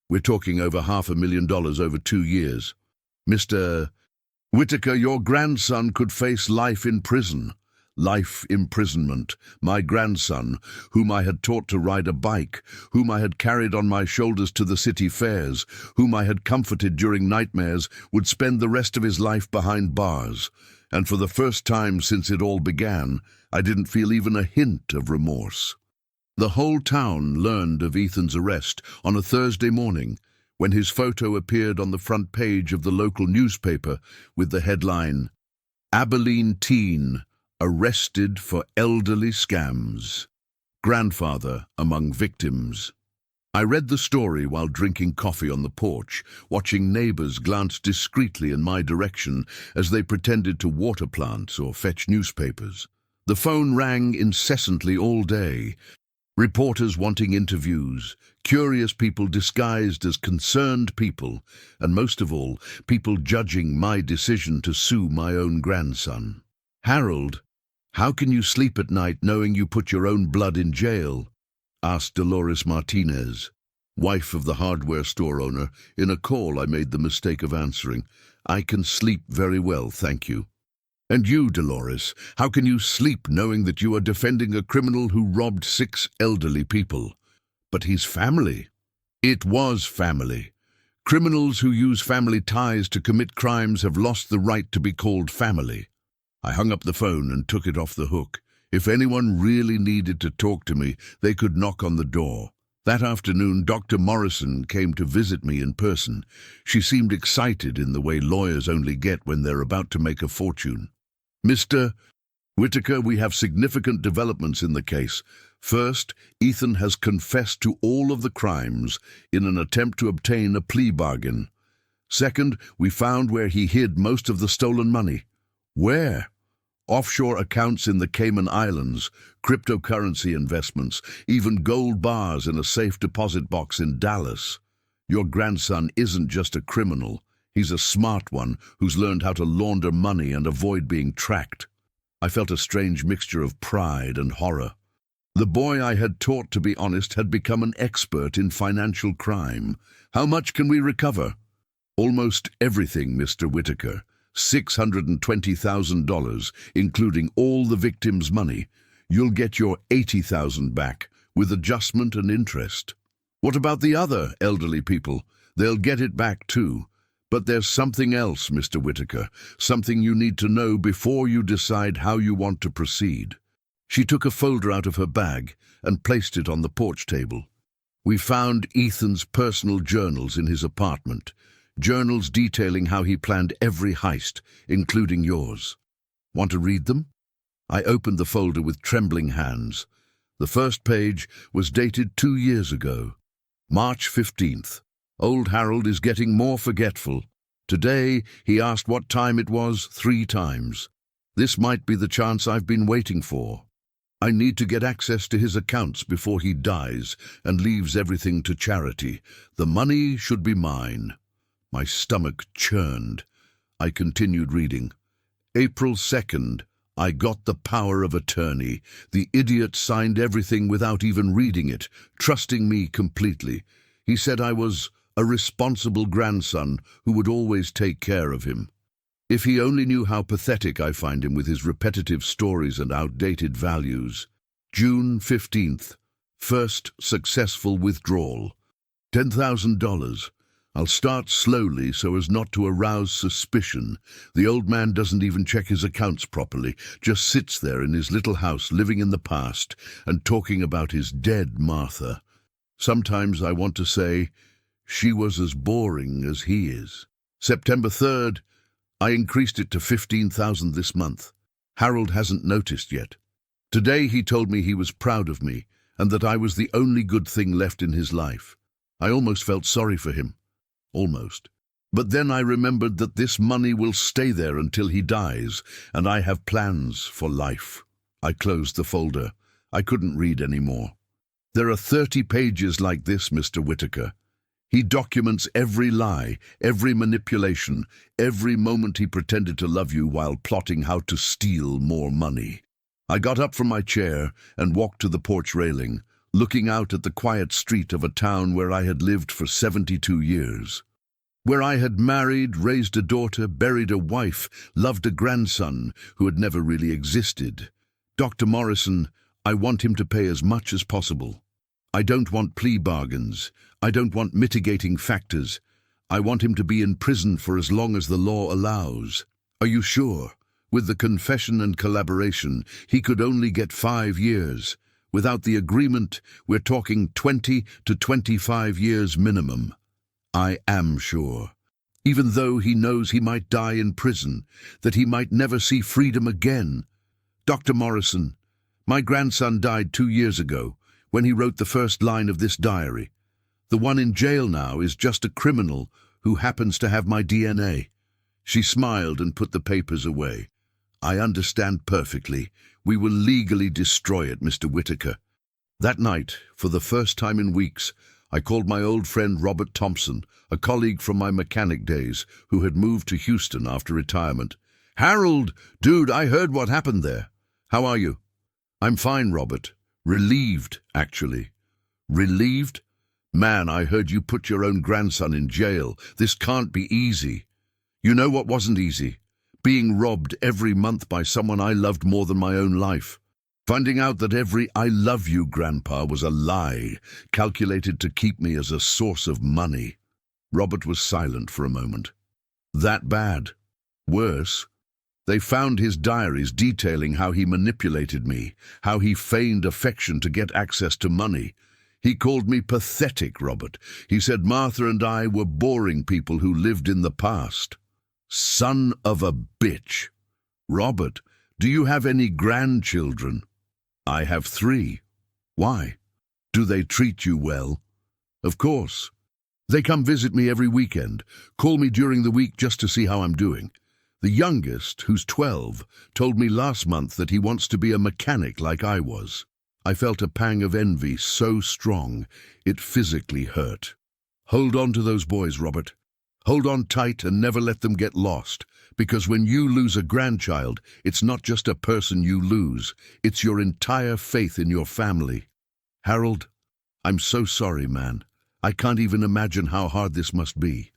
We're talking over $500,000 over 2 years. Mr. Whitaker, your grandson could face life in prison. Life imprisonment. My grandson, whom I had taught to ride a bike, whom I had carried on my shoulders to the city fairs, whom I had comforted during nightmares, would spend the rest of his life behind bars. And for the first time since it all began, I didn't feel even a hint of remorse. The whole town learned of Ethan's arrest on a Thursday morning when his photo appeared on the front page of the local newspaper with the headline, "Abilene Teen Arrested for Elderly Scams. Grandfather Among Victims." I read the story while drinking coffee on the porch, watching neighbors glance discreetly in my direction as they pretended to water plants or fetch newspapers. The phone rang incessantly all day. Reporters wanting interviews, curious people disguised as concerned people, and most of all, people judging my decision to sue my own grandson. "Harold, how can you sleep at night knowing you put your own blood in jail?" asked Dolores Martinez, wife of the hardware store owner, in a call I made the mistake of answering. "I can sleep very well, thank you." "And you, Dolores, how can you sleep knowing that you are defending a criminal who robbed 6 elderly people?" "But he's family." "It was family. Criminals who use family ties to commit crimes have lost the right to be called family." I hung up the phone and took it off the hook. If anyone really needed to talk to me, they could knock on the door. That afternoon, Dr. Morrison came to visit me in person. She seemed excited in the way lawyers only get when they're about to make a fortune. "Mr. Whitaker, we have significant developments in the case. First, Ethan has confessed to all of the crimes in an attempt to obtain a plea bargain. Second, we found where he hid most of the stolen money." "Where?" "Offshore accounts in the Cayman Islands, cryptocurrency investments, even gold bars in a safe deposit box in Dallas. Your grandson isn't just a criminal. He's a smart one who's learned how to launder money and avoid being tracked." I felt a strange mixture of pride and horror. The boy I had taught to be honest had become an expert in financial crime. "How much can we recover?" "Almost everything, Mr. Whitaker. $620,000, including all the victims' money. You'll get your $80,000 back, with adjustment and interest." "What about the other elderly people?" "They'll get it back too. But there's something else, Mr. Whitaker, something you need to know before you decide how you want to proceed." She took a folder out of her bag and placed it on the porch table. "We found Ethan's personal journals in his apartment. Journals detailing how he planned every heist, including yours. Want to read them?" I opened the folder with trembling hands. The first page was dated 2 years ago. March 15th. "Old Harold is getting more forgetful. Today he asked what time it was 3 times. This might be the chance I've been waiting for. I need to get access to his accounts before he dies and leaves everything to charity. The money should be mine." My stomach churned. I continued reading. April 2nd. "I got the power of attorney. The idiot signed everything without even reading it, trusting me completely. He said I was a responsible grandson who would always take care of him. If he only knew how pathetic I find him with his repetitive stories and outdated values." June 15th. First successful withdrawal. $10,000. "I'll start slowly so as not to arouse suspicion. The old man doesn't even check his accounts properly, just sits there in his little house living in the past and talking about his dead Martha. Sometimes I want to say, she was as boring as he is." September 3rd. "I increased it to $15,000 this month. Harold hasn't noticed yet. Today he told me he was proud of me and that I was the only good thing left in his life. I almost felt sorry for him. Almost. But then I remembered that this money will stay there until he dies, and I have plans for life. I closed the folder. I couldn't read anymore. There are 30 pages like this, Mr. Whitaker. He documents every lie, every manipulation, every moment he pretended to love you while plotting how to steal more money. I got up from my chair and walked to the porch railing, looking out at the quiet street of a town where I had lived for 72 years. Where I had married, raised a daughter, buried a wife, loved a grandson who had never really existed. Dr. Morrison, I want him to pay as much as possible. I don't want plea bargains. I don't want mitigating factors. I want him to be in prison for as long as the law allows. Are you sure? With the confession and collaboration, he could only get 5 years. Without the agreement, we're talking 20 to 25 years minimum. I am sure. Even though he knows he might die in prison, that he might never see freedom again. Dr. Morrison, my grandson died 2 years ago, when he wrote the first line of this diary. The one in jail now is just a criminal who happens to have my DNA. She smiled and put the papers away. I understand perfectly. We will legally destroy it, Mr. Whitaker. That night, for the first time in weeks, I called my old friend Robert Thompson, a colleague from my mechanic days, who had moved to Houston after retirement. Harold, dude, I heard what happened there. How are you? I'm fine, Robert. Relieved, actually. Relieved? Man, I heard you put your own grandson in jail. This can't be easy. You know what wasn't easy? Being robbed every month by someone I loved more than my own life. Finding out that every "I love you, Grandpa" was a lie, calculated to keep me as a source of money. Robert was silent for a moment. That bad? Worse? They found his diaries detailing how he manipulated me, how he feigned affection to get access to money. He called me pathetic, Robert. He said Martha and I were boring people who lived in the past. Son of a bitch. Robert, do you have any grandchildren? I have 3. Why? Do they treat you well? Of course. They come visit me every weekend, call me during the week just to see how I'm doing. The youngest, who's 12, told me last month that he wants to be a mechanic like I was. I felt a pang of envy so strong, it physically hurt. Hold on to those boys, Robert. Hold on tight and never let them get lost, because when you lose a grandchild, it's not just a person you lose, it's your entire faith in your family. Harold, I'm so sorry, man. I can't even imagine how hard this must be.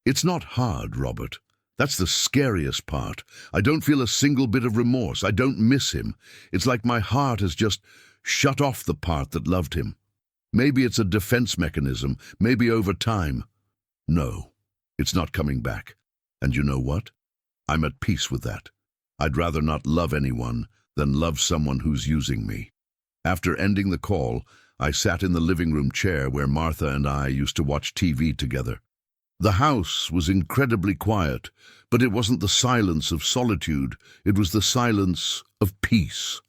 It's not hard, Robert. That's the scariest part. I don't feel a single bit of remorse. I don't miss him. It's like my heart has just shut off the part that loved him. Maybe it's a defense mechanism, maybe over time. No, it's not coming back. And you know what? I'm at peace with that. I'd rather not love anyone than love someone who's using me. After ending the call, I sat in the living room chair where Martha and I used to watch TV together. The house was incredibly quiet, but it wasn't the silence of solitude, it was the silence of peace.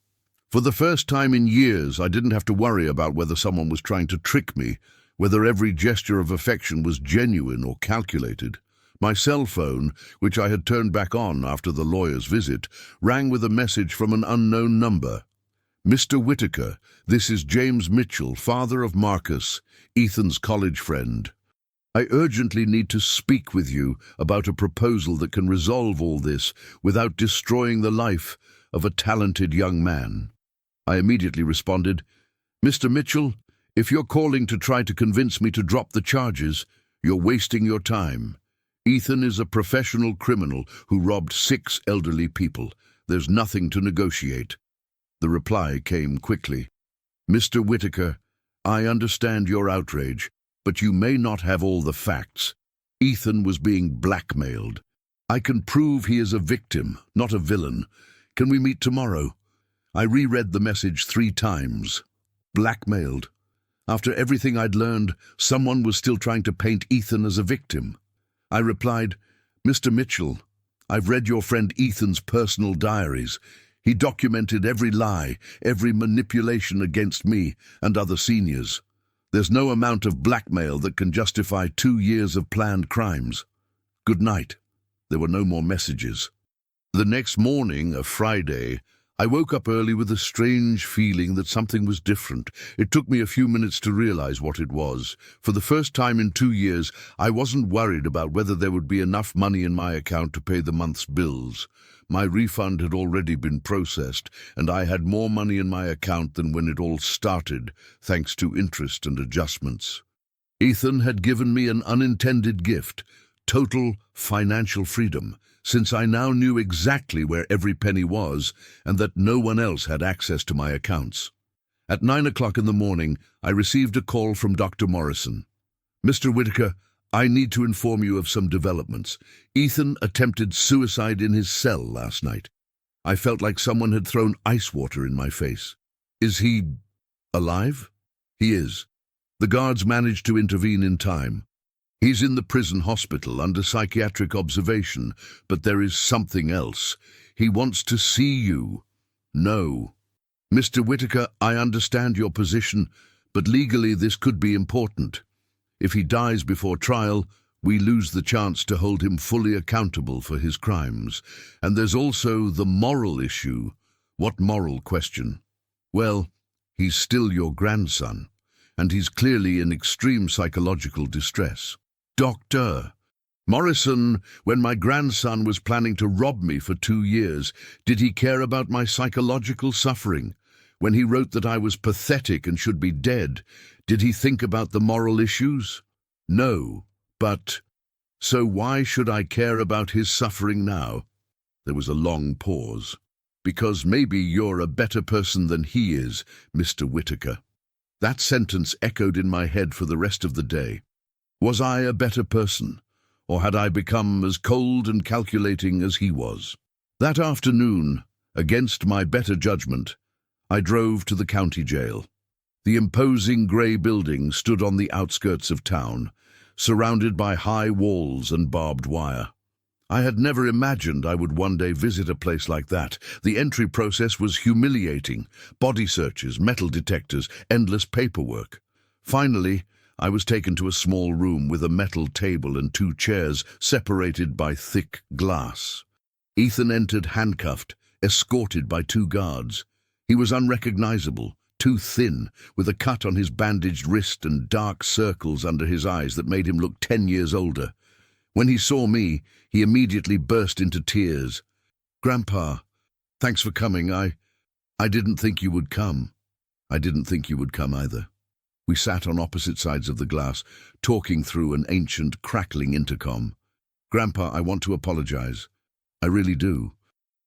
For the first time in years, I didn't have to worry about whether someone was trying to trick me, whether every gesture of affection was genuine or calculated. My cell phone, which I had turned back on after the lawyer's visit, rang with a message from an unknown number. Mr. Whitaker, this is James Mitchell, father of Marcus, Ethan's college friend. I urgently need to speak with you about a proposal that can resolve all this without destroying the life of a talented young man. I immediately responded, Mr. Mitchell, if you're calling to try to convince me to drop the charges, you're wasting your time. Ethan is a professional criminal who robbed 6 elderly people. There's nothing to negotiate. The reply came quickly. Mr. Whitaker, I understand your outrage, but you may not have all the facts. Ethan was being blackmailed. I can prove he is a victim, not a villain. Can we meet tomorrow? I reread the message 3 times. Blackmailed. After everything I'd learned, someone was still trying to paint Ethan as a victim. I replied, Mr. Mitchell, I've read your friend Ethan's personal diaries. He documented every lie, every manipulation against me and other seniors. There's no amount of blackmail that can justify 2 years of planned crimes. Good night. There were no more messages. The next morning, a Friday, I woke up early with a strange feeling that something was different. It took me a few minutes to realize what it was. For the first time in 2 years, I wasn't worried about whether there would be enough money in my account to pay the month's bills. My refund had already been processed, and I had more money in my account than when it all started, thanks to interest and adjustments. Ethan had given me an unintended gift, total financial freedom, since I now knew exactly where every penny was and that no one else had access to my accounts. At 9 o'clock in the morning, I received a call from Dr. Morrison. "Mr. Whitaker, I need to inform you of some developments. Ethan attempted suicide in his cell last night. I felt like someone had thrown ice water in my face. Is he alive?" "He is. The guards managed to intervene in time. He's in the prison hospital under psychiatric observation, but there is something else. He wants to see you." "No. Mr. Whitaker, I understand your position, but legally this could be important. If he dies before trial, we lose the chance to hold him fully accountable for his crimes. And there's also the moral issue." "What moral question?" "Well, he's still your grandson, and he's clearly in extreme psychological distress." "Doctor Morrison, when my grandson was planning to rob me for 2 years, did he care about my psychological suffering? When he wrote that I was pathetic and should be dead, did he think about the moral issues?" "No, but so why should I care about his suffering now?" There was a long pause. "Because maybe you're a better person than he is, Mr. Whitaker." That sentence echoed in my head for the rest of the day. Was I a better person, or had I become as cold and calculating as he was? That afternoon, against my better judgment, I drove to the county jail. The imposing grey building stood on the outskirts of town, surrounded by high walls and barbed wire. I had never imagined I would one day visit a place like that. The entry process was humiliating. Body searches, metal detectors, endless paperwork. Finally, I was taken to a small room with a metal table and 2 chairs separated by thick glass. Ethan entered handcuffed, escorted by 2 guards. He was unrecognizable, too thin, with a cut on his bandaged wrist and dark circles under his eyes that made him look 10 years older. When he saw me, he immediately burst into tears. "Grandpa, thanks for coming. I didn't think you would come." "I didn't think you would come either." We sat on opposite sides of the glass, talking through an ancient, crackling intercom. "Grandpa, I want to apologize. I really do.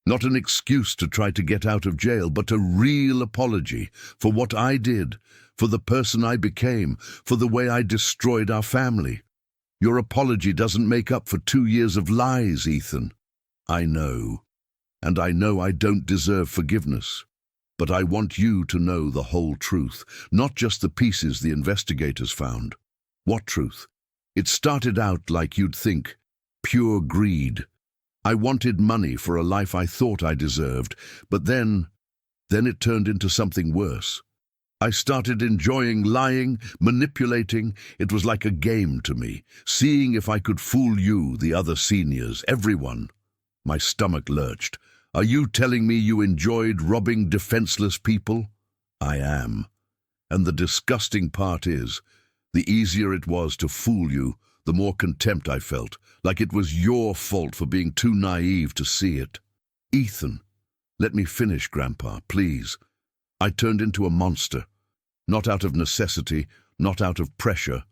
Not an excuse to try to get out of jail, but a real apology for what I did, for the person I became, for the way I destroyed our family. Your apology doesn't make up for 2 years of lies, Ethan." "I know, and I know I don't deserve forgiveness. But I want you to know the whole truth, not just the pieces the investigators found." "What truth?" "It started out like you'd think, pure greed. I wanted money for a life I thought I deserved, but then it turned into something worse. I started enjoying lying, manipulating. It was like a game to me, seeing if I could fool you, the other seniors, everyone." My stomach lurched. "Are you telling me you enjoyed robbing defenseless people?" "I am. And the disgusting part is, the easier it was to fool you, the more contempt I felt, like it was your fault for being too naive to see it." "Ethan, let me finish, Grandpa, please. I turned into a monster, not out of necessity, not out of pressure,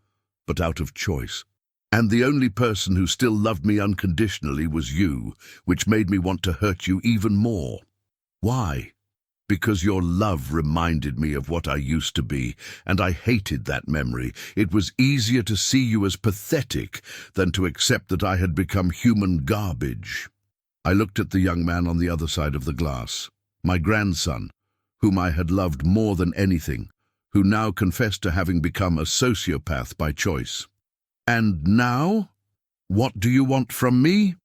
but out of choice. And the only person who still loved me unconditionally was you, which made me want to hurt you even more." "Why?" "Because your love reminded me of what I used to be, and I hated that memory. It was easier to see you as pathetic than to accept that I had become human garbage." I looked at the young man on the other side of the glass, my grandson, whom I had loved more than anything, who now confessed to having become a sociopath by choice. "And now? What do you want from me?"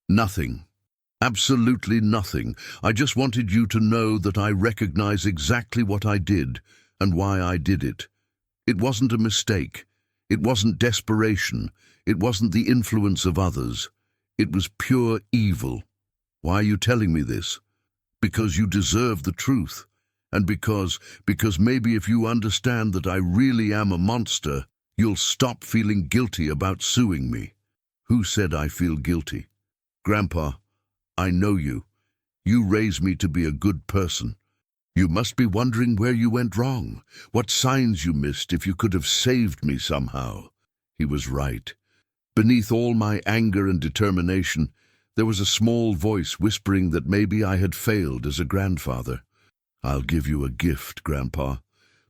"Nothing. Absolutely nothing. I just wanted you to know that I recognize exactly what I did and why I did it. It wasn't a mistake. It wasn't desperation. It wasn't the influence of others. It was pure evil. Why are you telling me this? Because you deserve the truth. And because maybe if you understand that I really am a monster, you'll stop feeling guilty about suing me. Who said I feel guilty? Grandpa, I know you. You raised me to be a good person. You must be wondering where you went wrong, what signs you missed if you could have saved me somehow. He was right. Beneath all my anger and determination, there was a small voice whispering that maybe I had failed as a grandfather. I'll give you a gift, Grandpa.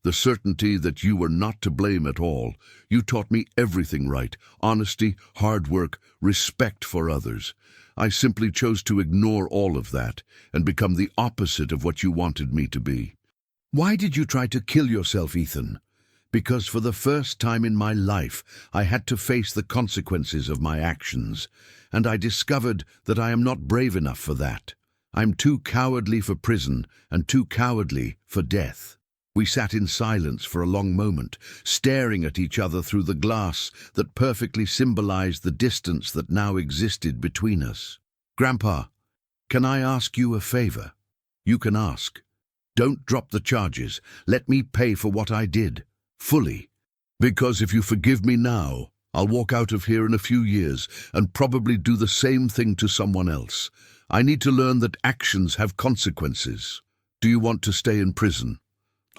The certainty that you were not to blame at all. You taught me everything right: honesty, hard work, respect for others. I simply chose to ignore all of that and become the opposite of what you wanted me to be. Why did you try to kill yourself, Ethan? Because for the first time in my life, I had to face the consequences of my actions, and I discovered that I am not brave enough for that. I'm too cowardly for prison and too cowardly for death. We sat in silence for a long moment, staring at each other through the glass that perfectly symbolized the distance that now existed between us. Grandpa, can I ask you a favor? You can ask. Don't drop the charges. Let me pay for what I did, fully. Because if you forgive me now, I'll walk out of here in a few years and probably do the same thing to someone else. I need to learn that actions have consequences. Do you want to stay in prison?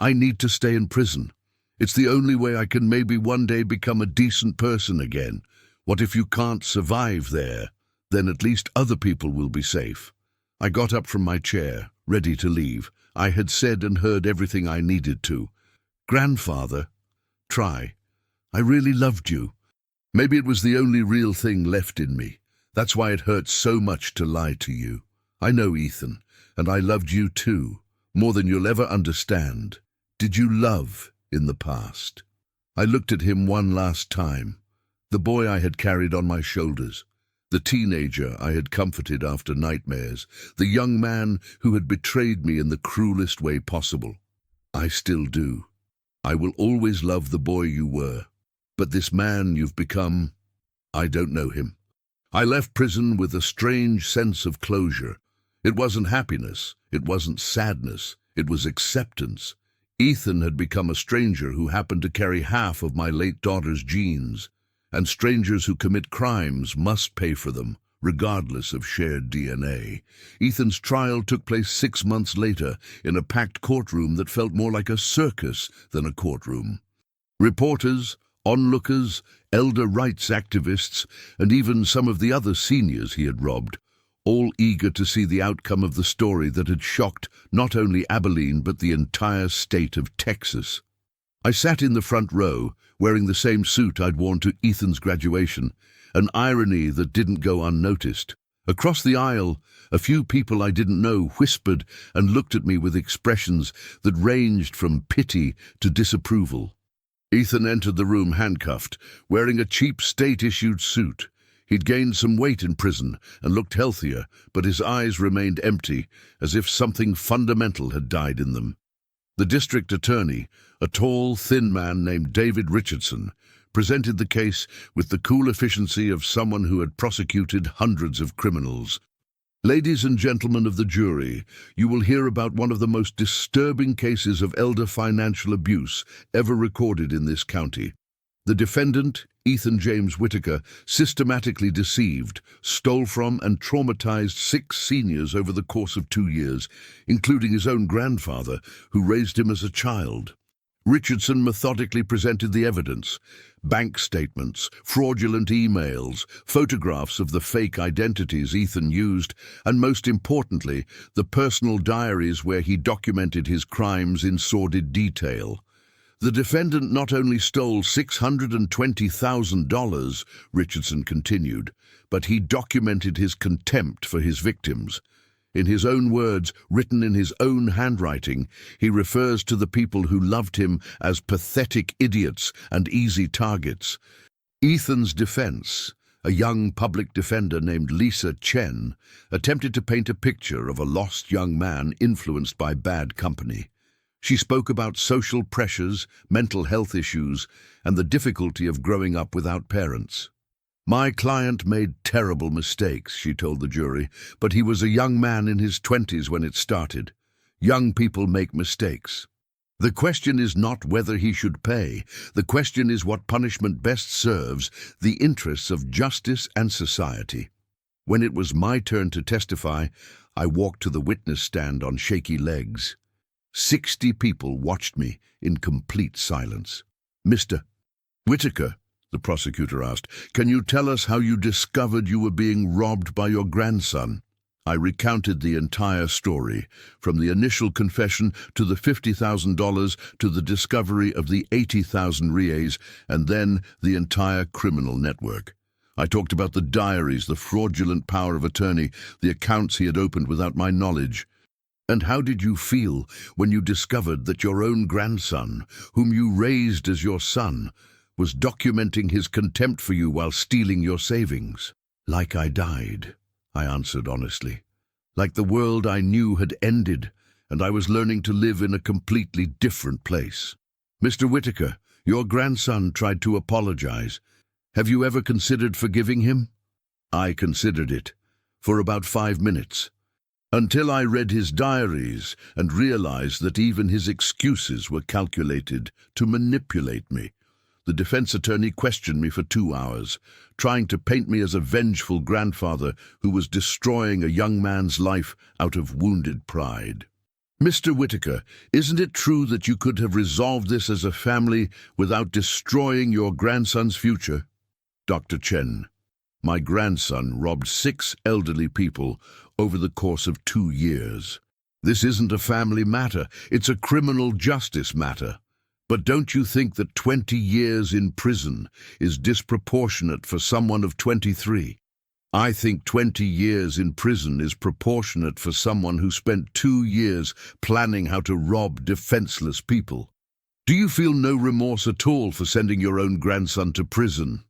I need to stay in prison. It's the only way I can maybe one day become a decent person again. What if you can't survive there? Then at least other people will be safe. I got up from my chair, ready to leave. I had said and heard everything I needed to. Grandfather, try. I really loved you. Maybe it was the only real thing left in me. That's why it hurts so much to lie to you. I know, Ethan, and I loved you too, more than you'll ever understand. Did you love in the past? I looked at him one last time. The boy I had carried on my shoulders. The teenager I had comforted after nightmares. The young man who had betrayed me in the cruelest way possible. I still do. I will always love the boy you were. But this man you've become, I don't know him. I left prison with a strange sense of closure. It wasn't happiness. It wasn't sadness. It was acceptance. Ethan had become a stranger who happened to carry half of my late daughter's genes, and strangers who commit crimes must pay for them, regardless of shared DNA. Ethan's trial took place 6 months later in a packed courtroom that felt more like a circus than a courtroom. Reporters, onlookers, elder rights activists, and even some of the other seniors he had robbed, all eager to see the outcome of the story that had shocked not only Abilene but the entire state of Texas. I sat in the front row, wearing the same suit I'd worn to Ethan's graduation, an irony that didn't go unnoticed. Across the aisle, a few people I didn't know whispered and looked at me with expressions that ranged from pity to disapproval. Ethan entered the room handcuffed, wearing a cheap state-issued suit. He'd gained some weight in prison and looked healthier, but his eyes remained empty, as if something fundamental had died in them. The district attorney, a tall, thin man named David Richardson, presented the case with the cool efficiency of someone who had prosecuted hundreds of criminals. Ladies and gentlemen of the jury, you will hear about one of the most disturbing cases of elder financial abuse ever recorded in this county. The defendant, Ethan James Whitaker, systematically deceived, stole from and traumatized 6 seniors over the course of 2 years, including his own grandfather, who raised him as a child. Richardson methodically presented the evidence: bank statements, fraudulent emails, photographs of the fake identities Ethan used, and most importantly, the personal diaries where he documented his crimes in sordid detail. The defendant not only stole $620,000, Richardson continued, but he documented his contempt for his victims. In his own words, written in his own handwriting, he refers to the people who loved him as pathetic idiots and easy targets. Ethan's defense, a young public defender named Lisa Chen, attempted to paint a picture of a lost young man influenced by bad company. She spoke about social pressures, mental health issues, and the difficulty of growing up without parents. My client made terrible mistakes, she told the jury, but he was a young man in his 20s when it started. Young people make mistakes. The question is not whether he should pay. The question is what punishment best serves the interests of justice and society. When it was my turn to testify, I walked to the witness stand on shaky legs. 60 people watched me in complete silence. "Mr. Whitaker," the prosecutor asked, "can you tell us how you discovered you were being robbed by your grandson?" I recounted the entire story, from the initial confession to the $50,000 to the discovery of the 80,000 reais and then the entire criminal network. I talked about the diaries, the fraudulent power of attorney, the accounts he had opened without my knowledge. "And how did you feel when you discovered that your own grandson, whom you raised as your son, was documenting his contempt for you while stealing your savings?" "Like I died," I answered honestly. "Like the world I knew had ended, and I was learning to live in a completely different place." "Mr. Whitaker, your grandson tried to apologize. Have you ever considered forgiving him?" "I considered it, for about 5 minutes. Until I read his diaries and realized that even his excuses were calculated to manipulate me. The defense attorney questioned me for 2 hours, trying to paint me as a vengeful grandfather who was destroying a young man's life out of wounded pride. "Mr. Whitaker, isn't it true that you could have resolved this as a family without destroying your grandson's future?" "Dr. Chen, my grandson robbed 6 elderly people over the course of 2 years. This isn't a family matter, it's a criminal justice matter. But don't you think that 20 years in prison is disproportionate for someone of 23? I think 20 years in prison is proportionate for someone who spent 2 years planning how to rob defenseless people. Do you feel no remorse at all for sending your own grandson to prison?"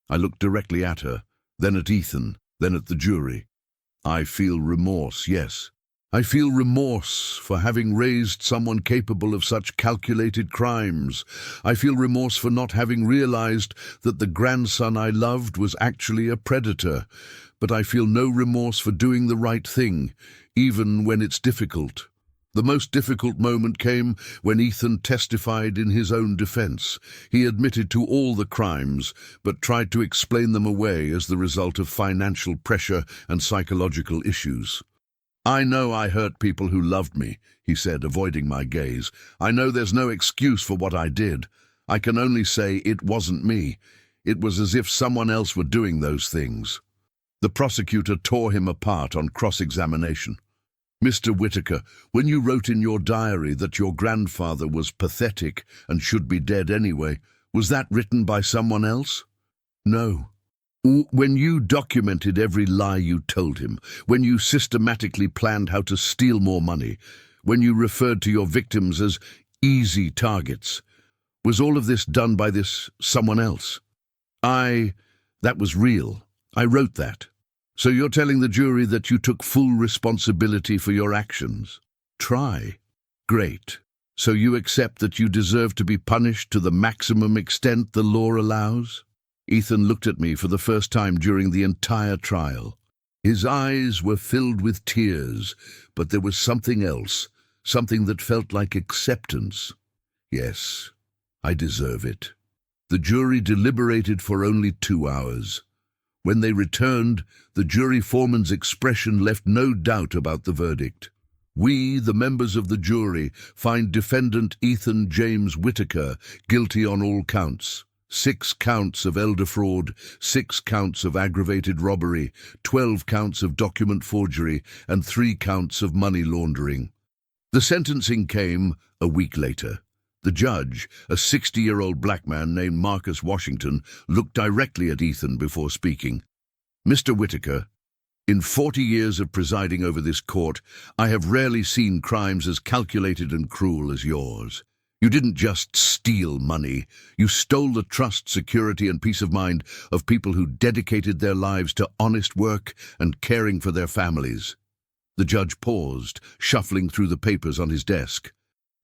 I looked directly at her, then at Ethan, then at the jury. "I feel remorse, yes. I feel remorse for having raised someone capable of such calculated crimes. I feel remorse for not having realized that the grandson I loved was actually a predator. But I feel no remorse for doing the right thing, even when it's difficult. The most difficult moment came when Ethan testified in his own defense. He admitted to all the crimes, but tried to explain them away as the result of financial pressure and psychological issues. "I know I hurt people who loved me," he said, avoiding my gaze. "I know there's no excuse for what I did. I can only say it wasn't me. It was as if someone else were doing those things." The prosecutor tore him apart on cross-examination. "Mr. Whitaker, when you wrote in your diary that your grandfather was pathetic and should be dead anyway, was that written by someone else?" "No." "When you documented every lie you told him, when you systematically planned how to steal more money, when you referred to your victims as easy targets, was all of this done by this someone else?" That was real. I wrote that." "So you're telling the jury that you took full responsibility for your actions?" "Try." "Great. So you accept that you deserve to be punished to the maximum extent the law allows?" Ethan looked at me for the first time during the entire trial. His eyes were filled with tears, but there was something else, something that felt like acceptance. "Yes, I deserve it." The jury deliberated for only 2 hours. When they returned, the jury foreman's expression left no doubt about the verdict. "We, the members of the jury, find defendant Ethan James Whitaker guilty on all counts. 6 counts of elder fraud, 6 counts of aggravated robbery, 12 counts of document forgery, and 3 counts of money laundering." The sentencing came a week later. The judge, a 60-year-old black man named Marcus Washington, looked directly at Ethan before speaking. "Mr. Whitaker, in 40 years of presiding over this court, I have rarely seen crimes as calculated and cruel as yours. You didn't just steal money. You stole the trust, security, and peace of mind of people who dedicated their lives to honest work and caring for their families." The judge paused, shuffling through the papers on his desk.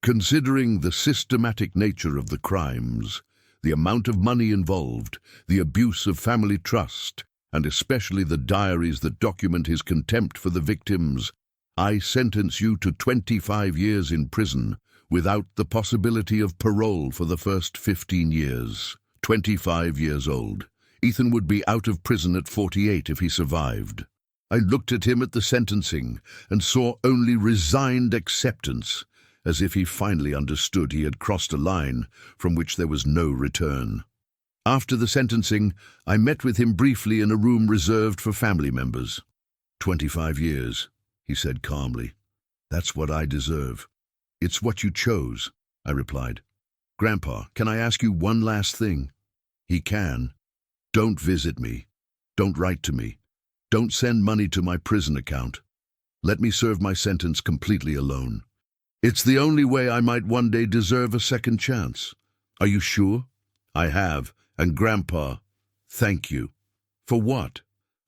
Considering the systematic nature of the crimes, the amount of money involved, the abuse of family trust, and especially the diaries that document his contempt for the victims, I sentence you to 25 years in prison without the possibility of parole for the first 15 years. 25 years old. Ethan would be out of prison at 48 if he survived. I looked at him at the sentencing and saw only resigned acceptance, as if he finally understood he had crossed a line from which there was no return. After the sentencing, I met with him briefly in a room reserved for family members. 25 years, he said calmly. That's what I deserve. It's what you chose, I replied. Grandpa, can I ask you one last thing? He can. Don't visit me. Don't write to me. Don't send money to my prison account. Let me serve my sentence completely alone. It's the only way I might one day deserve a second chance. Are you sure? I have, and Grandpa, thank you. For what?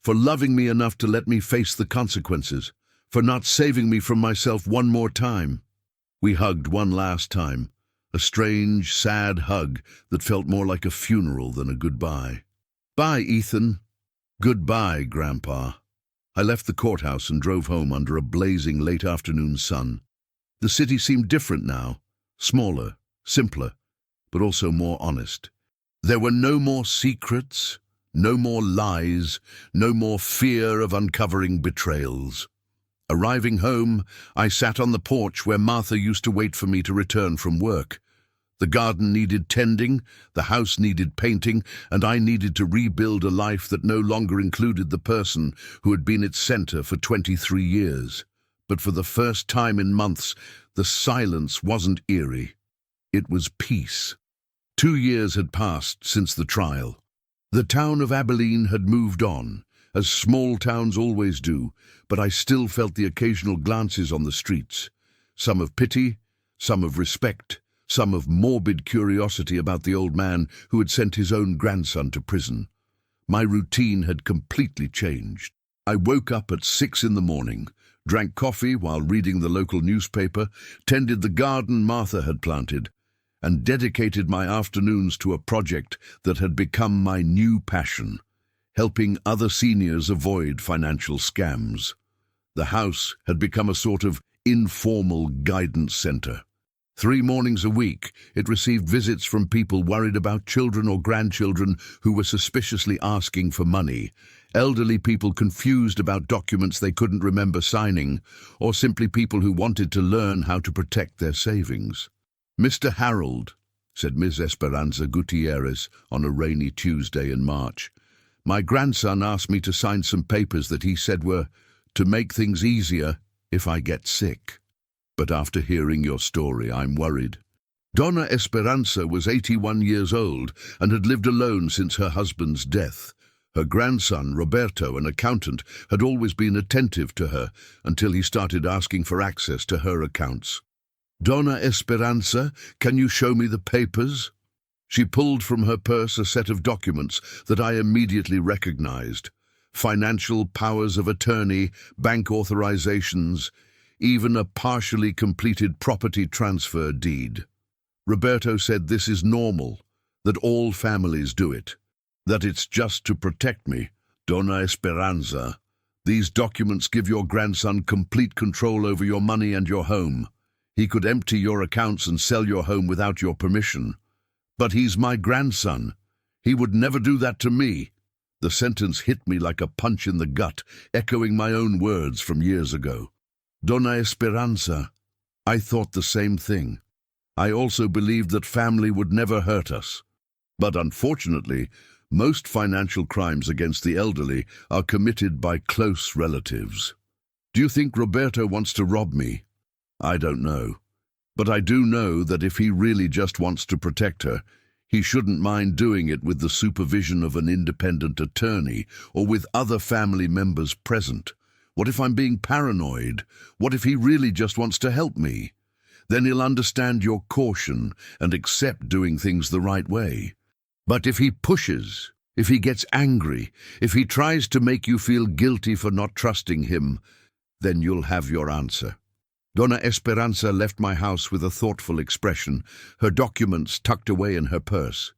For loving me enough to let me face the consequences, for not saving me from myself one more time. We hugged one last time, a strange, sad hug that felt more like a funeral than a goodbye. Bye, Ethan. Goodbye, Grandpa. I left the courthouse and drove home under a blazing late afternoon sun. The city seemed different now, smaller, simpler, but also more honest. There were no more secrets, no more lies, no more fear of uncovering betrayals. Arriving home, I sat on the porch where Martha used to wait for me to return from work. The garden needed tending, the house needed painting, and I needed to rebuild a life that no longer included the person who had been its center for 23 years. But for the first time in months, the silence wasn't eerie. It was peace. 2 years had passed since the trial. The town of Abilene had moved on, as small towns always do, but I still felt the occasional glances on the streets, some of pity, some of respect, some of morbid curiosity about the old man who had sent his own grandson to prison. My routine had completely changed. I woke up at 6 in the morning, drank coffee while reading the local newspaper, tended the garden Martha had planted, and dedicated my afternoons to a project that had become my new passion, helping other seniors avoid financial scams. The house had become a sort of informal guidance center. 3 mornings a week, it received visits from people worried about children or grandchildren who were suspiciously asking for money, elderly people confused about documents they couldn't remember signing, or simply people who wanted to learn how to protect their savings. Mr. Harold, said Ms. Esperanza Gutierrez on a rainy Tuesday in March, my grandson asked me to sign some papers that he said were to make things easier if I get sick. But after hearing your story, I'm worried. Donna Esperanza was 81 years old and had lived alone since her husband's death. Her grandson, Roberto, an accountant, had always been attentive to her until he started asking for access to her accounts. Donna Esperanza, can you show me the papers? She pulled from her purse a set of documents that I immediately recognized. Financial powers of attorney, bank authorizations, even a partially completed property transfer deed. Roberto said this is normal, that all families do it, that it's just to protect me. Donna Esperanza, these documents give your grandson complete control over your money and your home. He could empty your accounts and sell your home without your permission. But he's my grandson. He would never do that to me. The sentence hit me like a punch in the gut, echoing my own words from years ago. Donna Esperanza, I thought the same thing. I also believed that family would never hurt us. But unfortunately, most financial crimes against the elderly are committed by close relatives. Do you think Roberto wants to rob me? I don't know. But I do know that if he really just wants to protect her, he shouldn't mind doing it with the supervision of an independent attorney or with other family members present. What if I'm being paranoid? What if he really just wants to help me? Then he'll understand your caution and accept doing things the right way. But if he pushes, if he gets angry, if he tries to make you feel guilty for not trusting him, then you'll have your answer. Donna Esperanza left my house with a thoughtful expression, her documents tucked away in her purse.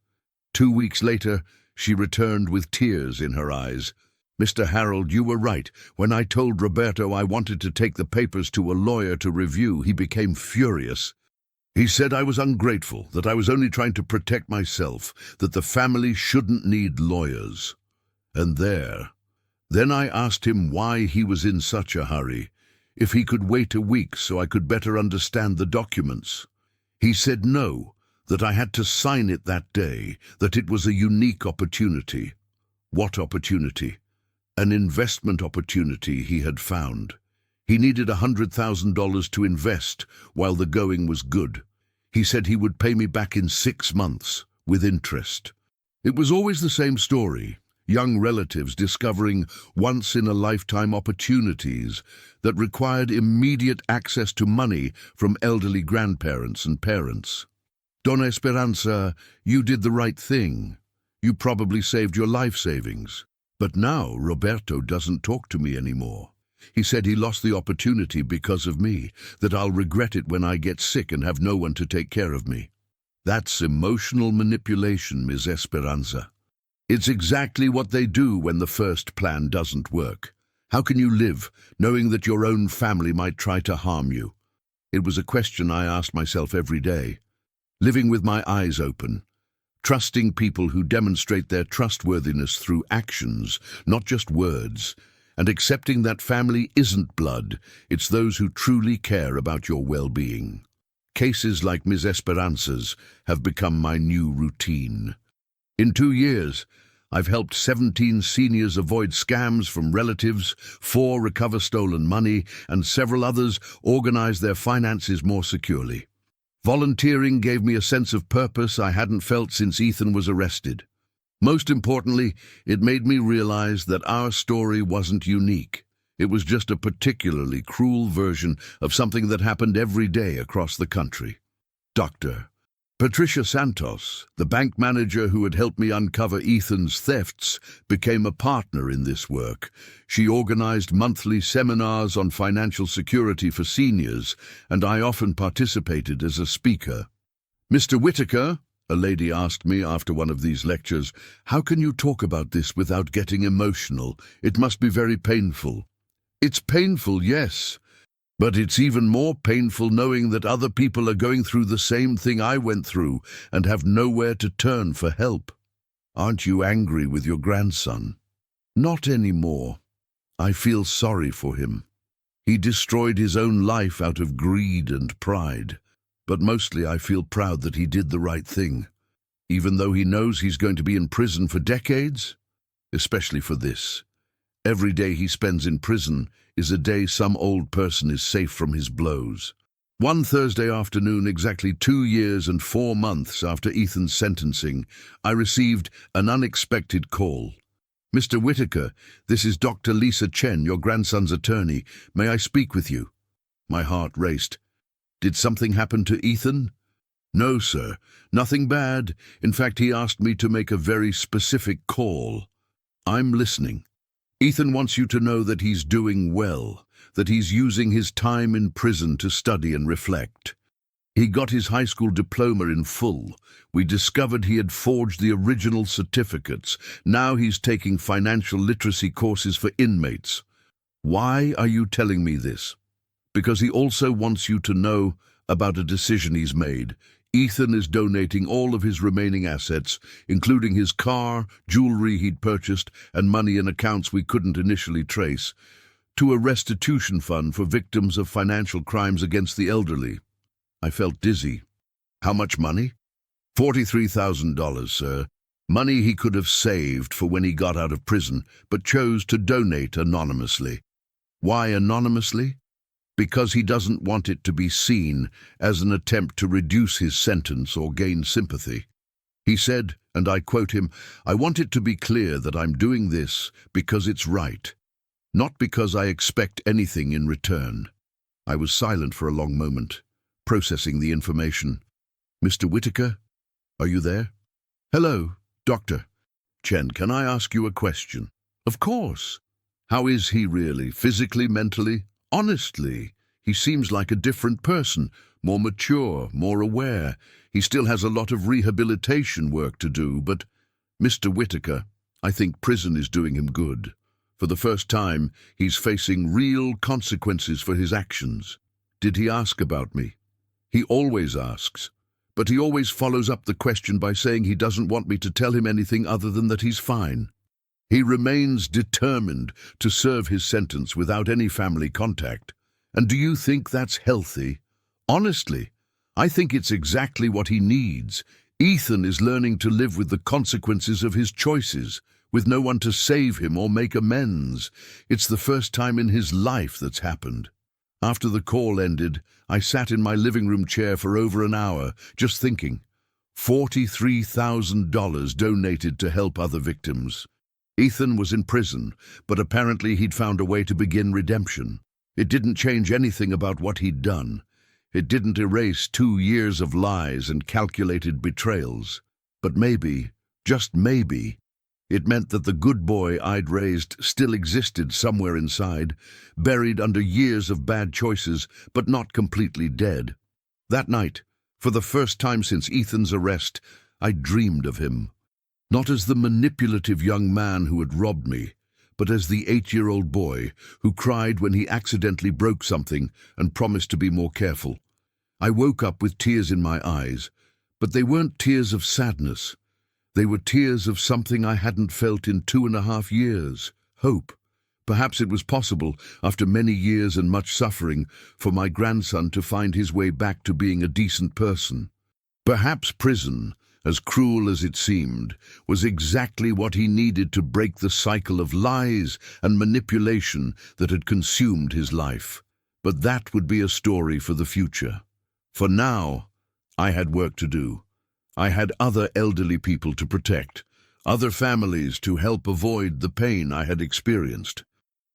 2 weeks later, she returned with tears in her eyes. "Mr. Harold, you were right. When I told Roberto I wanted to take the papers to a lawyer to review, he became furious. He said I was ungrateful, that I was only trying to protect myself, that the family shouldn't need lawyers. And then I asked him why he was in such a hurry, if he could wait a week so I could better understand the documents. He said no, that I had to sign it that day, that it was a unique opportunity." What opportunity? An investment opportunity he had found. He needed $100,000 to invest while the going was good. He said he would pay me back in 6 months, with interest. It was always the same story. Young relatives discovering once-in-a-lifetime opportunities that required immediate access to money from elderly grandparents and parents. "Donna Esperanza, you did the right thing. You probably saved your life savings. But now Roberto doesn't talk to me anymore. He said he lost the opportunity because of me, that I'll regret it when I get sick and have no one to take care of me." That's emotional manipulation, Ms. Esperanza. It's exactly what they do when the first plan doesn't work. How can you live, knowing that your own family might try to harm you? It was a question I asked myself every day. Living with my eyes open, trusting people who demonstrate their trustworthiness through actions, not just words, and accepting that family isn't blood, it's those who truly care about your well-being. Cases like Ms. Esperanza's have become my new routine. In 2 years, I've helped 17 seniors avoid scams from relatives, 4 recover stolen money, and several others organize their finances more securely. Volunteering gave me a sense of purpose I hadn't felt since Ethan was arrested. Most importantly, it made me realize that our story wasn't unique. It was just a particularly cruel version of something that happened every day across the country. Dr. Patricia Santos, the bank manager who had helped me uncover Ethan's thefts, became a partner in this work. She organized monthly seminars on financial security for seniors, and I often participated as a speaker. "Mr. Whitaker," a lady asked me after one of these lectures, "how can you talk about this without getting emotional? It must be very painful." It's painful, yes. But it's even more painful knowing that other people are going through the same thing I went through and have nowhere to turn for help. Aren't you angry with your grandson? Not anymore. I feel sorry for him. He destroyed his own life out of greed and pride. But mostly I feel proud that he did the right thing, even though he knows he's going to be in prison for decades, especially for this. Every day he spends in prison is a day some old person is safe from his blows. One Thursday afternoon, exactly 2 years and 4 months after Ethan's sentencing, I received an unexpected call. "Mr. Whitaker, this is Dr. Lisa Chen, your grandson's attorney. May I speak with you?" My heart raced. "Did something happen to Ethan?" "No, sir. Nothing bad. In fact, he asked me to make a very specific call." "I'm listening." "Ethan wants you to know that he's doing well, that he's using his time in prison to study and reflect. He got his high school diploma in full. We discovered he had forged the original certificates. Now he's taking financial literacy courses for inmates." "Why are you telling me this?" "Because he also wants you to know about a decision he's made. Ethan is donating all of his remaining assets, including his car, jewelry he'd purchased, and money in accounts we couldn't initially trace, to a restitution fund for victims of financial crimes against the elderly." I felt dizzy. "How much money?" $43,000, sir. Money he could have saved for when he got out of prison, but chose to donate anonymously. Why anonymously? Because he doesn't want it to be seen as an attempt to reduce his sentence or gain sympathy. He said, and I quote him, "I want it to be clear that I'm doing this because it's right, not because I expect anything in return." I was silent for a long moment, processing the information. "Mr. Whitaker, are you there?" "Hello, Doctor." "Chen, can I ask you a question?" "Of course." "How is he really, physically, mentally?" "Honestly, He seems like a different person, more mature, more aware. He still has a lot of rehabilitation work to do, but Mr. Whitaker, I think prison is doing him good. For the first time, he's facing real consequences for his actions. Did he ask about me? He always asks, but he always follows up the question by saying he doesn't want me to tell him anything other than that he's fine. He remains determined to serve his sentence without any family contact. And do you think that's healthy? Honestly, I think it's exactly what he needs. Ethan is learning to live with the consequences of his choices, with no one to save him or make amends. It's the first time in his life that's happened. After the call ended, I sat in my living room chair for over an hour, just thinking. $43,000 donated to help other victims. Ethan was in prison, but apparently he'd found a way to begin redemption. It didn't change anything about what he'd done. It didn't erase 2 years of lies and calculated betrayals. But maybe, just maybe, it meant that the good boy I'd raised still existed somewhere inside, buried under years of bad choices, but not completely dead. That night, for the first time since Ethan's arrest, I dreamed of him. Not as the manipulative young man who had robbed me, but as the 8-year-old boy who cried when he accidentally broke something and promised to be more careful. I woke up with tears in my eyes, but they weren't tears of sadness. They were tears of something I hadn't felt in 2.5 years, hope. Perhaps it was possible, after many years and much suffering, for my grandson to find his way back to being a decent person. Perhaps prison, as cruel as it seemed, was exactly what he needed to break the cycle of lies and manipulation that had consumed his life. But that would be a story for the future. For now, I had work to do. I had other elderly people to protect, other families to help avoid the pain I had experienced.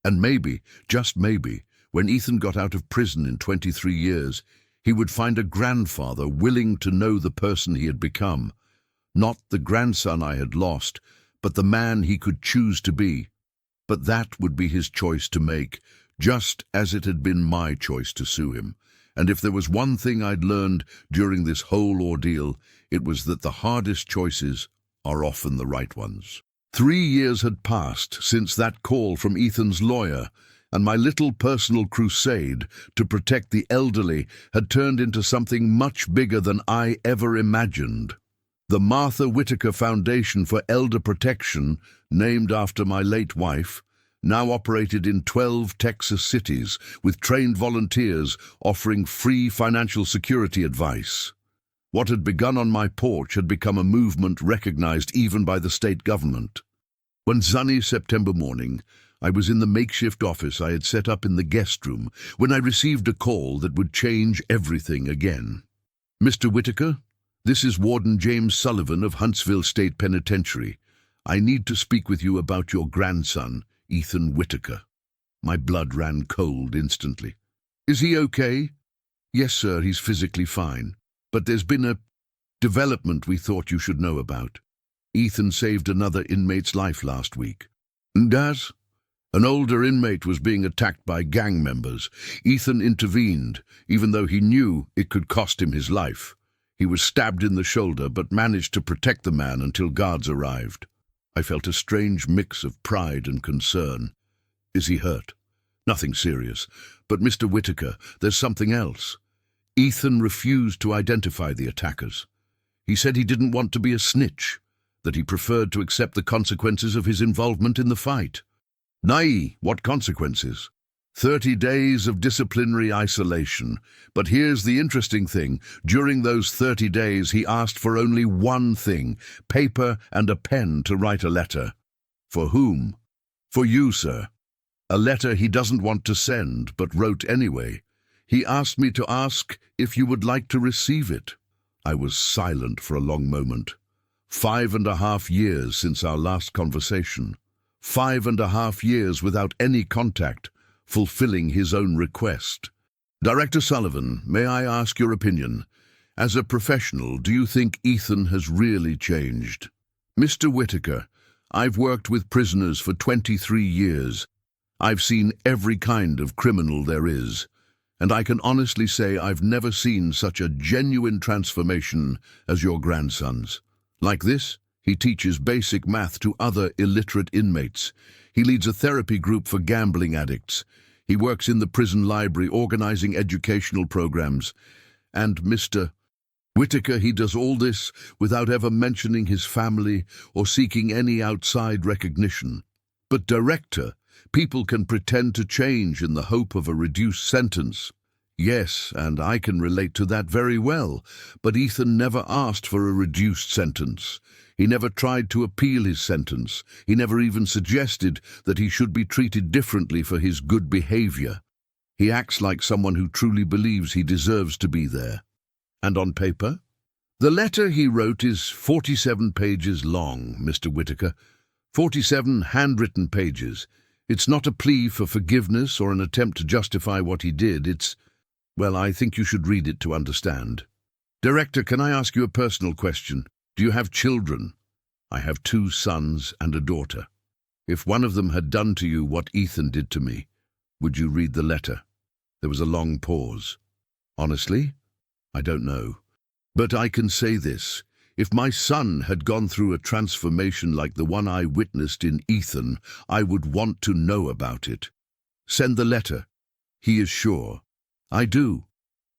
And maybe, just maybe, when Ethan got out of prison in 23 years, he would find a grandfather willing to know the person he had become. Not the grandson I had lost, but the man he could choose to be. But that would be his choice to make, just as it had been my choice to sue him. And if there was one thing I'd learned during this whole ordeal, it was that the hardest choices are often the right ones. 3 years had passed since that call from Ethan's lawyer, and my little personal crusade to protect the elderly had turned into something much bigger than I ever imagined. The Martha Whitaker Foundation for Elder Protection, named after my late wife, now operated in 12 Texas cities with trained volunteers offering free financial security advice. What had begun on my porch had become a movement recognized even by the state government. One sunny September morning, I was in the makeshift office I had set up in the guest room when I received a call that would change everything again. "Mr. Whitaker, this is Warden James Sullivan of Huntsville State Penitentiary. I need to speak with you about your grandson, Ethan Whitaker." My blood ran cold instantly. "Is he okay?" "Yes, sir, he's physically fine. But there's been a development we thought you should know about. Ethan saved another inmate's life last week." "Das?" "An older inmate was being attacked by gang members. Ethan intervened, even though he knew it could cost him his life. He was stabbed in the shoulder, but managed to protect the man until guards arrived." I felt a strange mix of pride and concern. "Is he hurt?" "Nothing serious. But Mr. Whitaker, there's something else." Ethan refused to identify the attackers. He said he didn't want to be a snitch, that he preferred to accept the consequences of his involvement in the fight. "Nay, what consequences?" 30 days of disciplinary isolation. But here's the interesting thing. During those 30 days, he asked for only one thing, paper and a pen to write a letter. "For whom?" "For you, sir." A letter he doesn't want to send, but wrote anyway. "He asked me to ask if you would like to receive it." I was silent for a long moment. 5.5 years since our last conversation. 5.5 years without any contact, fulfilling his own request. "Director Sullivan, may I ask your opinion? As a professional, do you think Ethan has really changed?" "Mr. Whitaker, I've worked with prisoners for 23 years. I've seen every kind of criminal there is. And I can honestly say I've never seen such a genuine transformation as your grandson's. Like this, he teaches basic math to other illiterate inmates. He leads a therapy group for gambling addicts. He works in the prison library organizing educational programs. And Mr. Whitaker, he does all this without ever mentioning his family or seeking any outside recognition. But Director, people can pretend to change in the hope of a reduced sentence. Yes, and I can relate to that very well, but Ethan never asked for a reduced sentence. He never tried to appeal his sentence. He never even suggested that he should be treated differently for his good behavior. He acts like someone who truly believes he deserves to be there. And on paper? The letter he wrote is 47 pages long, Mr. Whitaker. 47 handwritten pages. It's not a plea for forgiveness or an attempt to justify what he did. Well, I think you should read it to understand. Director, can I ask you a personal question? Do you have children? I have 2 sons and a daughter. If one of them had done to you what Ethan did to me, would you read the letter? There was a long pause. Honestly, I don't know. But I can say this. If my son had gone through a transformation like the one I witnessed in Ethan, I would want to know about it. Send the letter. He is sure. I do.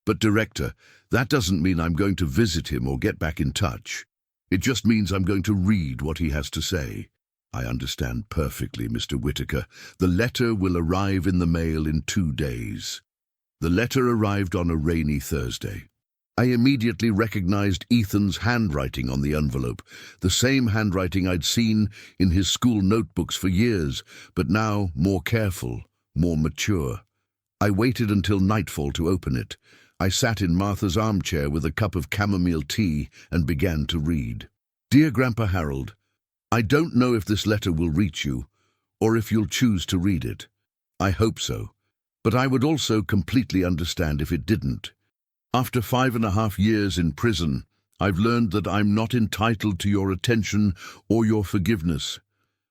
But Director, that doesn't mean I'm going to visit him or get back in touch. It just means I'm going to read what he has to say. I understand perfectly, Mr. Whitaker. The letter will arrive in the mail in 2 days. The letter arrived on a rainy Thursday. I immediately recognized Ethan's handwriting on the envelope, the same handwriting I'd seen in his school notebooks for years, but now more careful, more mature. I waited until nightfall to open it. I sat in Martha's armchair with a cup of chamomile tea and began to read. Dear Grandpa Harold, I don't know if this letter will reach you, or if you'll choose to read it. I hope so, but I would also completely understand if it didn't. After 5.5 years in prison, I've learned that I'm not entitled to your attention or your forgiveness.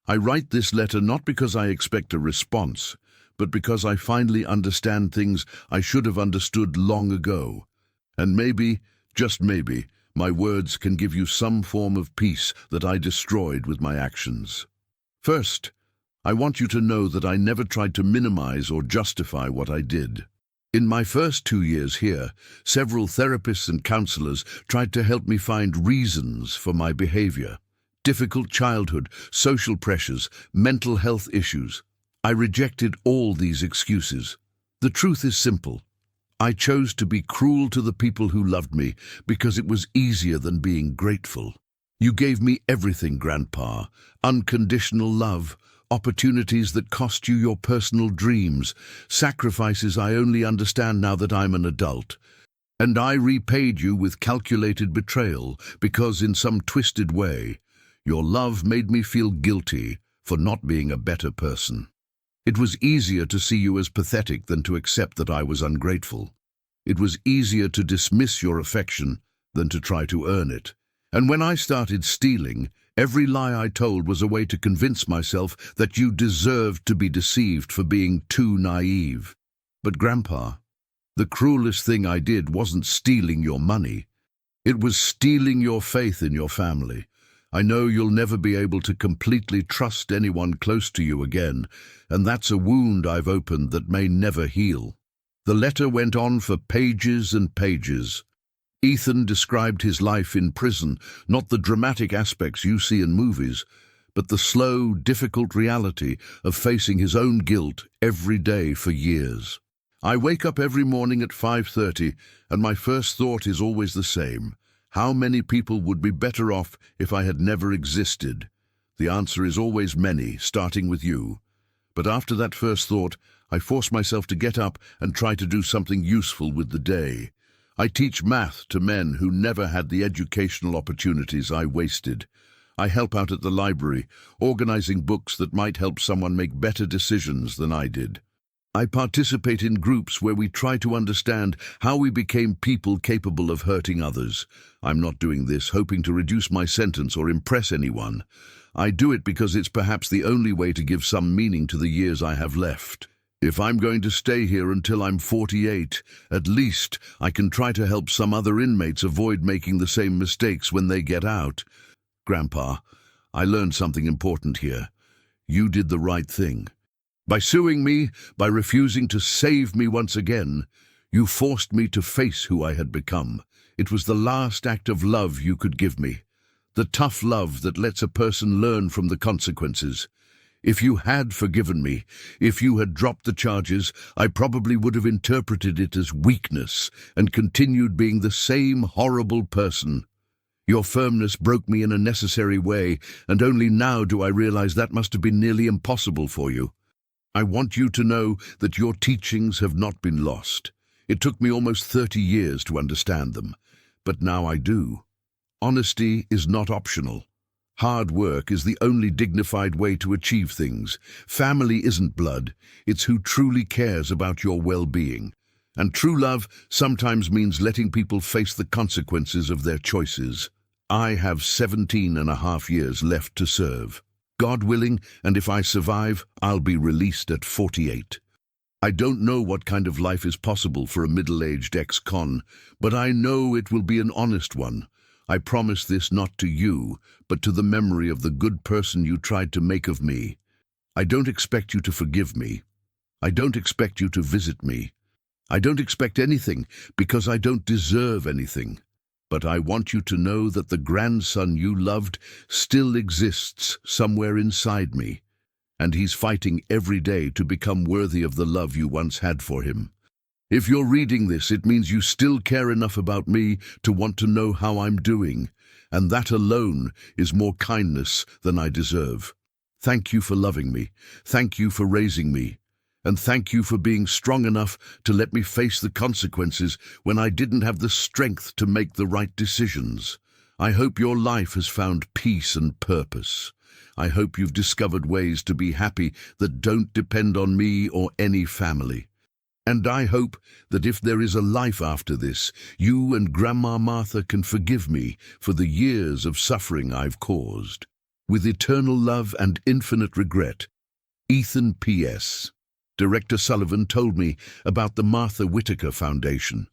I write this letter not because I expect a response, but because I finally understand things I should have understood long ago. And maybe, just maybe, my words can give you some form of peace that I destroyed with my actions. First, I want you to know that I never tried to minimize or justify what I did. In my first 2 years here, several therapists and counselors tried to help me find reasons for my behavior. Difficult childhood, social pressures, mental health issues. I rejected all these excuses. The truth is simple. I chose to be cruel to the people who loved me because it was easier than being grateful. You gave me everything, Grandpa. Unconditional love, opportunities that cost you your personal dreams, sacrifices I only understand now that I'm an adult. And I repaid you with calculated betrayal because in some twisted way, your love made me feel guilty for not being a better person. It was easier to see you as pathetic than to accept that I was ungrateful. It was easier to dismiss your affection than to try to earn it. And when I started stealing, every lie I told was a way to convince myself that you deserved to be deceived for being too naive. But Grandpa, the cruelest thing I did wasn't stealing your money. It was stealing your faith in your family. I know you'll never be able to completely trust anyone close to you again, and that's a wound I've opened that may never heal. The letter went on for pages and pages. Ethan described his life in prison, not the dramatic aspects you see in movies, but the slow, difficult reality of facing his own guilt every day for years. I wake up every morning at 5:30, and my first thought is always the same. How many people would be better off if I had never existed? The answer is always many, starting with you. But after that first thought, I force myself to get up and try to do something useful with the day. I teach math to men who never had the educational opportunities I wasted. I help out at the library, organizing books that might help someone make better decisions than I did. I participate in groups where we try to understand how we became people capable of hurting others. I'm not doing this hoping to reduce my sentence or impress anyone. I do it because it's perhaps the only way to give some meaning to the years I have left. If I'm going to stay here until I'm 48, at least I can try to help some other inmates avoid making the same mistakes when they get out. Grandpa, I learned something important here. You did the right thing. By suing me, by refusing to save me once again, you forced me to face who I had become. It was the last act of love you could give me. The tough love that lets a person learn from the consequences. If you had forgiven me, if you had dropped the charges, I probably would have interpreted it as weakness and continued being the same horrible person. Your firmness broke me in a necessary way, and only now do I realize that must have been nearly impossible for you. I want you to know that your teachings have not been lost. It took me almost 30 years to understand them, but now I do. Honesty is not optional. Hard work is the only dignified way to achieve things. Family isn't blood, it's who truly cares about your well-being. And true love sometimes means letting people face the consequences of their choices. I have 17.5 years left to serve. God willing, and if I survive, I'll be released at 48. I don't know what kind of life is possible for a middle-aged ex-con, but I know it will be an honest one. I promise this not to you, but to the memory of the good person you tried to make of me. I don't expect you to forgive me. I don't expect you to visit me. I don't expect anything, because I don't deserve anything. But I want you to know that the grandson you loved still exists somewhere inside me, and he's fighting every day to become worthy of the love you once had for him. If you're reading this, it means you still care enough about me to want to know how I'm doing, and that alone is more kindness than I deserve. Thank you for loving me. Thank you for raising me. And thank you for being strong enough to let me face the consequences when I didn't have the strength to make the right decisions. I hope your life has found peace and purpose. I hope you've discovered ways to be happy that don't depend on me or any family. And I hope that if there is a life after this, you and Grandma Martha can forgive me for the years of suffering I've caused. With eternal love and infinite regret, Ethan P.S. Director Sullivan told me about the Martha Whitaker Foundation.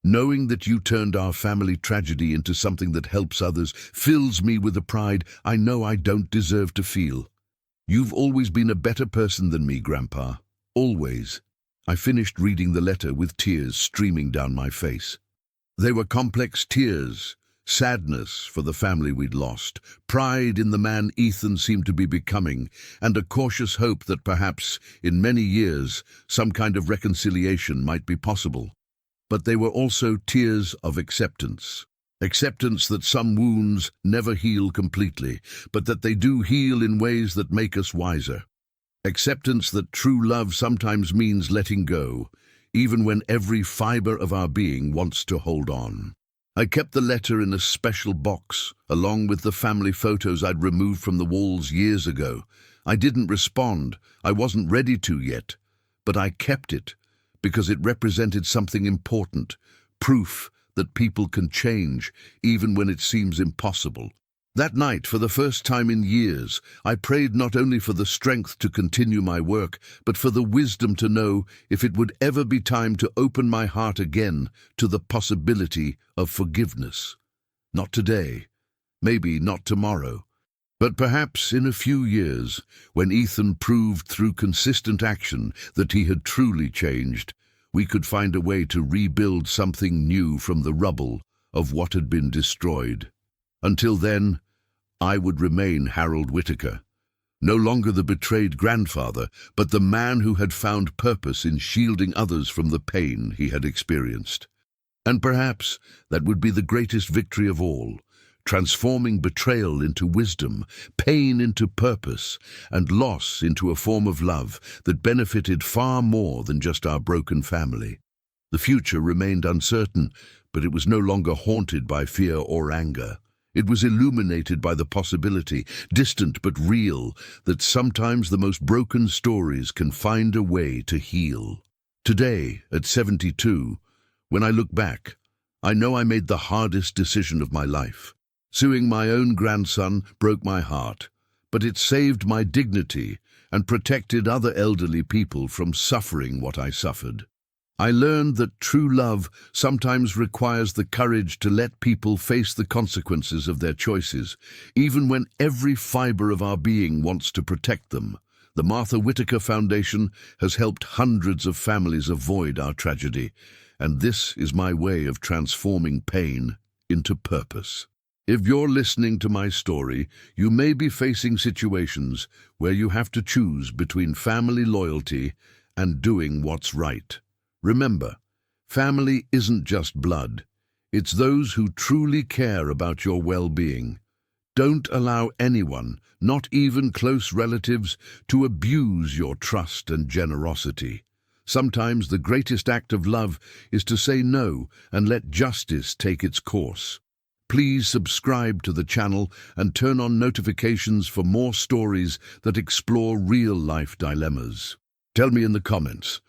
Knowing that you turned our family tragedy into something that helps others fills me with a pride I know I don't deserve to feel. You've always been a better person than me, Grandpa. Always. I finished reading the letter with tears streaming down my face. They were complex tears, sadness for the family we'd lost, pride in the man Ethan seemed to be becoming, and a cautious hope that perhaps, in many years, some kind of reconciliation might be possible. But they were also tears of acceptance. Acceptance that some wounds never heal completely, but that they do heal in ways that make us wiser. Acceptance that true love sometimes means letting go, even when every fiber of our being wants to hold on. I kept the letter in a special box, along with the family photos I'd removed from the walls years ago. I didn't respond. I wasn't ready to yet. But I kept it, because it represented something important, proof that people can change, even when it seems impossible. That night, for the first time in years, I prayed not only for the strength to continue my work, but for the wisdom to know if it would ever be time to open my heart again to the possibility of forgiveness. Not today, maybe not tomorrow, but perhaps in a few years, when Ethan proved through consistent action that he had truly changed, we could find a way to rebuild something new from the rubble of what had been destroyed. Until then, I would remain Harold Whitaker, no longer the betrayed grandfather, but the man who had found purpose in shielding others from the pain he had experienced. And perhaps that would be the greatest victory of all, transforming betrayal into wisdom, pain into purpose, and loss into a form of love that benefited far more than just our broken family. The future remained uncertain, but it was no longer haunted by fear or anger. It was illuminated by the possibility, distant but real, that sometimes the most broken stories can find a way to heal. Today, at 72, when I look back, I know I made the hardest decision of my life. Suing my own grandson broke my heart, but it saved my dignity and protected other elderly people from suffering what I suffered. I learned that true love sometimes requires the courage to let people face the consequences of their choices, even when every fiber of our being wants to protect them. The Martha Whitaker Foundation has helped hundreds of families avoid our tragedy, and this is my way of transforming pain into purpose. If you're listening to my story, you may be facing situations where you have to choose between family loyalty and doing what's right. Remember, family isn't just blood. It's those who truly care about your well-being. Don't allow anyone, not even close relatives, to abuse your trust and generosity. Sometimes the greatest act of love is to say no and let justice take its course. Please subscribe to the channel and turn on notifications for more stories that explore real-life dilemmas. Tell me in the comments,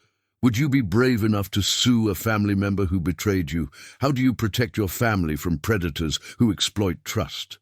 would you be brave enough to sue a family member who betrayed you? How do you protect your family from predators who exploit trust?